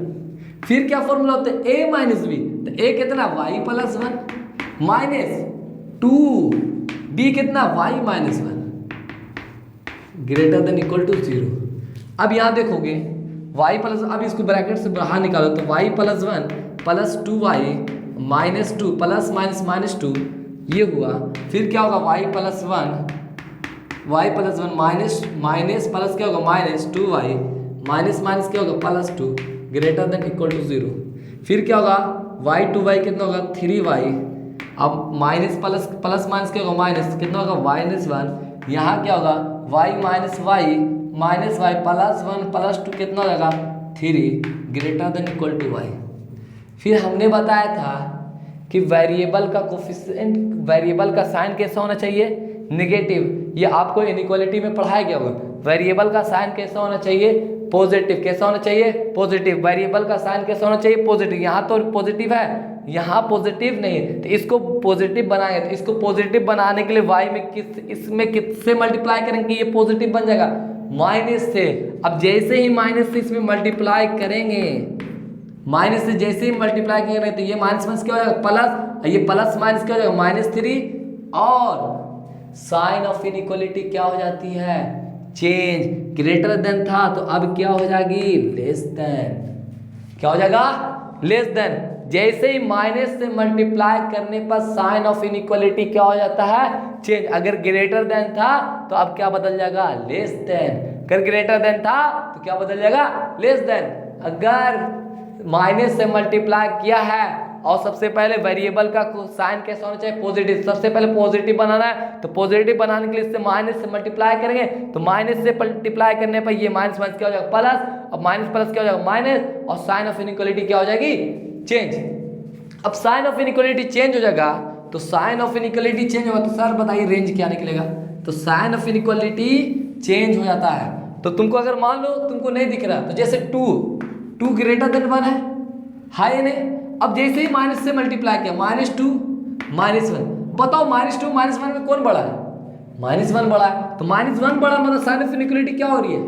फिर क्या फॉर्मूला होता है a माइनस b, तो a कितना y प्लस 1 माइनस 2 b कितना y minus 1 greater than equal to 0। अब यहाँ देखोगे y प्लस, अब इसको ब्रैकेट से बाहर निकालो तो y plus 1 plus 2y minus 2 plus minus minus 2 ये हुआ। फिर क्या होगा y plus 1 minus minus plus क्या होगा माइनस 2y माइनस माइनस क्या होगा plus 2 greater than equal to 0। फिर क्या होगा y 2y कितना होगा 3y, अब माइनस प्लस प्लस माइनस क्या होगा माइनस कितना होगा माइनस 1, यहाँ क्या होगा y minus y plus 1 plus 2 कितना हो जाएगा 3 greater than equal to y। फिर हमने बताया था कि वेरिएबल का कोफिशिएंट, वेरिएबल का साइन कैसा होना चाहिए नेगेटिव, ये आपको इनइक्वालिटी में पढ़ाया गया होगा। वेरिएबल का साइन कैसा होना चाहिए पॉजिटिव, कैसा होना चाहिए पॉजिटिव, वेरिएबल का साइन कैसा होना चाहिए पॉजिटिव। यहाँ तो पॉजिटिव है, यहाँ पॉजिटिव नहीं है, तो इसको पॉजिटिव बनाएंगे, तो इसको पॉजिटिव बनाने के लिए y में इसमें किससे मल्टीप्लाई करेंगे ये पॉजिटिव बन जाएगा माइनस से। अब जैसे ही माइनस से इसमें मल्टीप्लाई करेंगे, माइनस से जैसे ही मल्टीप्लाई करेंगे तो ये माइनस माइनस क्या हो जाएगा प्लस, ये प्लस माइनस क्या हो जाएगा -3, और साइन ऑफ इनइक्वालिटी क्या हो जाती है चेंज, ग्रेटर देन था तो अब क्या हो जाएगी लेस देन, क्या हो जाएगा लेस देन। जैसे ही माइनस से मल्टीप्लाई करने पर साइन ऑफ इनइक्वालिटी क्या हो जाता है चेंज, अगर ग्रेटर देन था तो अब क्या बदल जाएगा लेस देन, अगर ग्रेटर देन था तो क्या बदल जाएगा लेस देन। अगर माइनस से मल्टीप्लाई किया है और सबसे पहले वेरिएबल का साइन कैसा होना चाहिए पॉजिटिव, सबसे पहले पॉजिटिव बनाना है, तो पॉजिटिव बनाने के लिए इससे माइनस से मल्टीप्लाई करेंगे, तो माइनस से मल्टीप्लाई करने पर ये माइनस माइनस क्या हो जाएगा प्लस, और माइनस प्लस क्या हो जाएगा माइनस, और साइन ऑफ इनइक्वालिटी क्या हो जाएगी चेंज। अब साइन ऑफ इनइक्वालिटी चेंज हो जाएगा, तो साइन ऑफ इनइक्वालिटी चेंज होगा तो सर बताइए रेंज क्या निकलेगा, तो साइन ऑफ इनइक्वालिटी चेंज हो जाता है। तो तुमको अगर मान लो तुमको नहीं दिख रहा, तो जैसे 2 ग्रेटर देन 1 है नहीं, अब जैसे ही माइनस से मल्टीप्लाई किया -2 -1, बताओ -2 -1 में कौन बड़ा है -1 बड़ा है, तो -1 बड़ा मतलब साइन ऑफ इनइक्वालिटी क्या हो रही है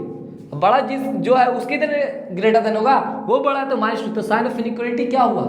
बड़ा, जिस जो है उसके ग्रेटर देन होगा वो बड़ा है, तो -2, तो साइन ऑफ इनइक्वालिटी क्या हुआ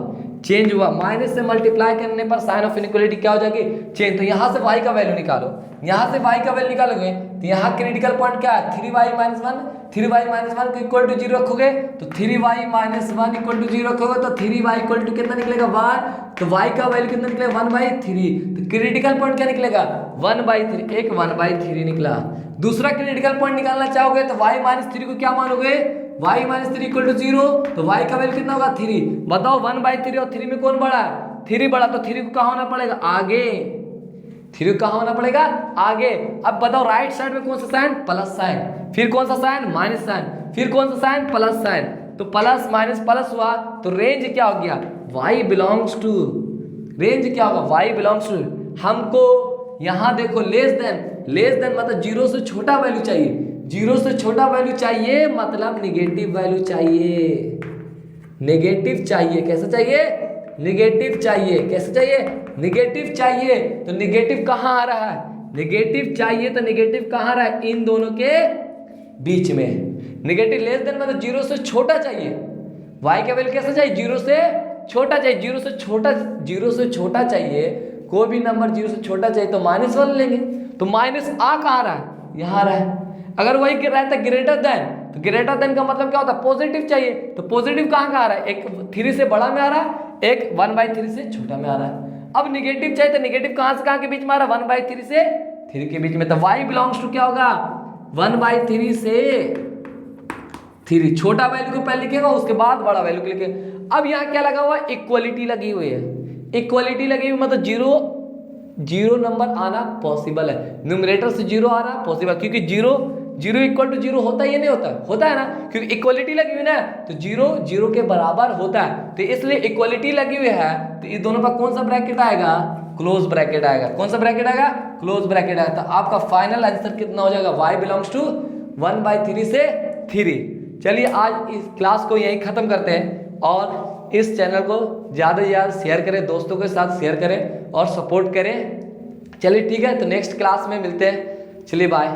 चेंज हुआ। माइनस से मल्टीप्लाई करने पर साइन ऑफ इनइक्वालिटी क्या हो जाएगी चेंज। तो यहाँ से y का वैल्यू निकालो, यहाँ से y का वैल्यू निकालोगे तो यहाँ क्रिटिकल पॉइंट क्या है 3y - 1, 3y - 1 को इक्वल टू 0 रखोगे, तो 3y - 1 इक्वल टू 0 रखोगे तो 3y इक्वल टू कितना निकलेगा 1, तो y का वैल्यू कितना निकलेगा 1/3, तो क्रिटिकल पॉइंट क्या निकलेगा 1/3, एक 1/3 निकला। दूसरा क्रिटिकल पॉइंट निकालना चाहोगे तो y - 3 को क्या मानोगे y - 3 इक्वल टू 0, तो y का वैल्यू कितना होगा 3, बताओ 1/3 और 3 में कौन बड़ा है 3 बड़ा, तो 3 को कहाँ होना पड़ेगा आगे, 3 को कहाँ होना पड़ेगा आगे। अब बताओ राइट साइड में कौन सा साइन प्लस साइन, फिर कौन सा साइन माइनस साइन, फिर कौन सा साइन प्लस साइन, तो प्लस माइनस प्लस हुआ, तो रेंज क्या हो गया y बिलोंग्स टू, रेंज क्या होगा y बिलोंग्स टू, हमको यहाँ देखो लेस देन मतलब 0 से छोटा वैल्यू चाहिए, 0 से छोटा वैल्यू चाहिए मतलब निगेटिव वैल्यू चाहिए, नेगेटिव चाहिए, कैसे चाहिए निगेटिव चाहिए, कैसे चाहिए निगेटिव चाहिए। तो निगेटिव कहाँ आ रहा है निगेटिव चाहिए, तो निगेटिव कहाँ आ रहा है इन दोनों के बीच में। निगेटिव लेस देन मतलब 0 से छोटा चाहिए, y का वैल्यू कैसा चाहिए 0 से छोटा चाहिए, 0 से छोटा चाहिए, कोई भी नंबर 0 से छोटा चाहिए तो -1 लेंगे, तो माइनस आ कहाँ रहा है यहाँ आ रहा है। अगर वही रहता है ग्रेटर देन, तो ग्रेटर देन का मतलब क्या होता है, पॉजिटिव चाहिए। तो पॉजिटिव कहाँ का आ रहा है, एक 3 से बड़ा में आ रहा है, एक 1/3 से छोटा में आ रहा है। अब निगेटिव चाहिए, तो निगेटिव कहाँ से कहाँ के बीच में आ रहा है, 1/3 से 3 के बीच में। तो y बिलोंग्स टू क्या होगा, 1/3 से 3। छोटा वैल्यू को पहले लिखेगा, उसके बाद बड़ा वैल्यू को लिखेगा। अब यहाँ क्या लगा हुआ है, इक्वलिटी लगी हुई है। इक्वलिटी लगी हुई मतलब जीरो नंबर आना पॉसिबल है। न्यूमरेटर से 0 आना पॉसिबल, क्योंकि 0 इक्वल टू 0 होता है या नहीं होता, होता है ना, क्योंकि इक्वलिटी लगी हुई ना, तो 0 के बराबर होता है। तो इसलिए इक्वलिटी लगी हुई है, तो इस दोनों का कौन सा ब्रैकेट आएगा, क्लोज ब्रैकेट आएगा। कौन सा ब्रैकेट आएगा, क्लोज ब्रैकेट आएगा। तो आपका फाइनल आंसर कितना हो जाएगा, y बिलोंग्स टू 1/3 से 3। चलिए आज इस क्लास को यहीं खत्म करते हैं, और इस चैनल को ज़्यादा से ज़्यादा शेयर करें, दोस्तों के साथ शेयर करें और सपोर्ट करें। चलिए ठीक है, तो नेक्स्ट क्लास में मिलते हैं। चलिए बाय।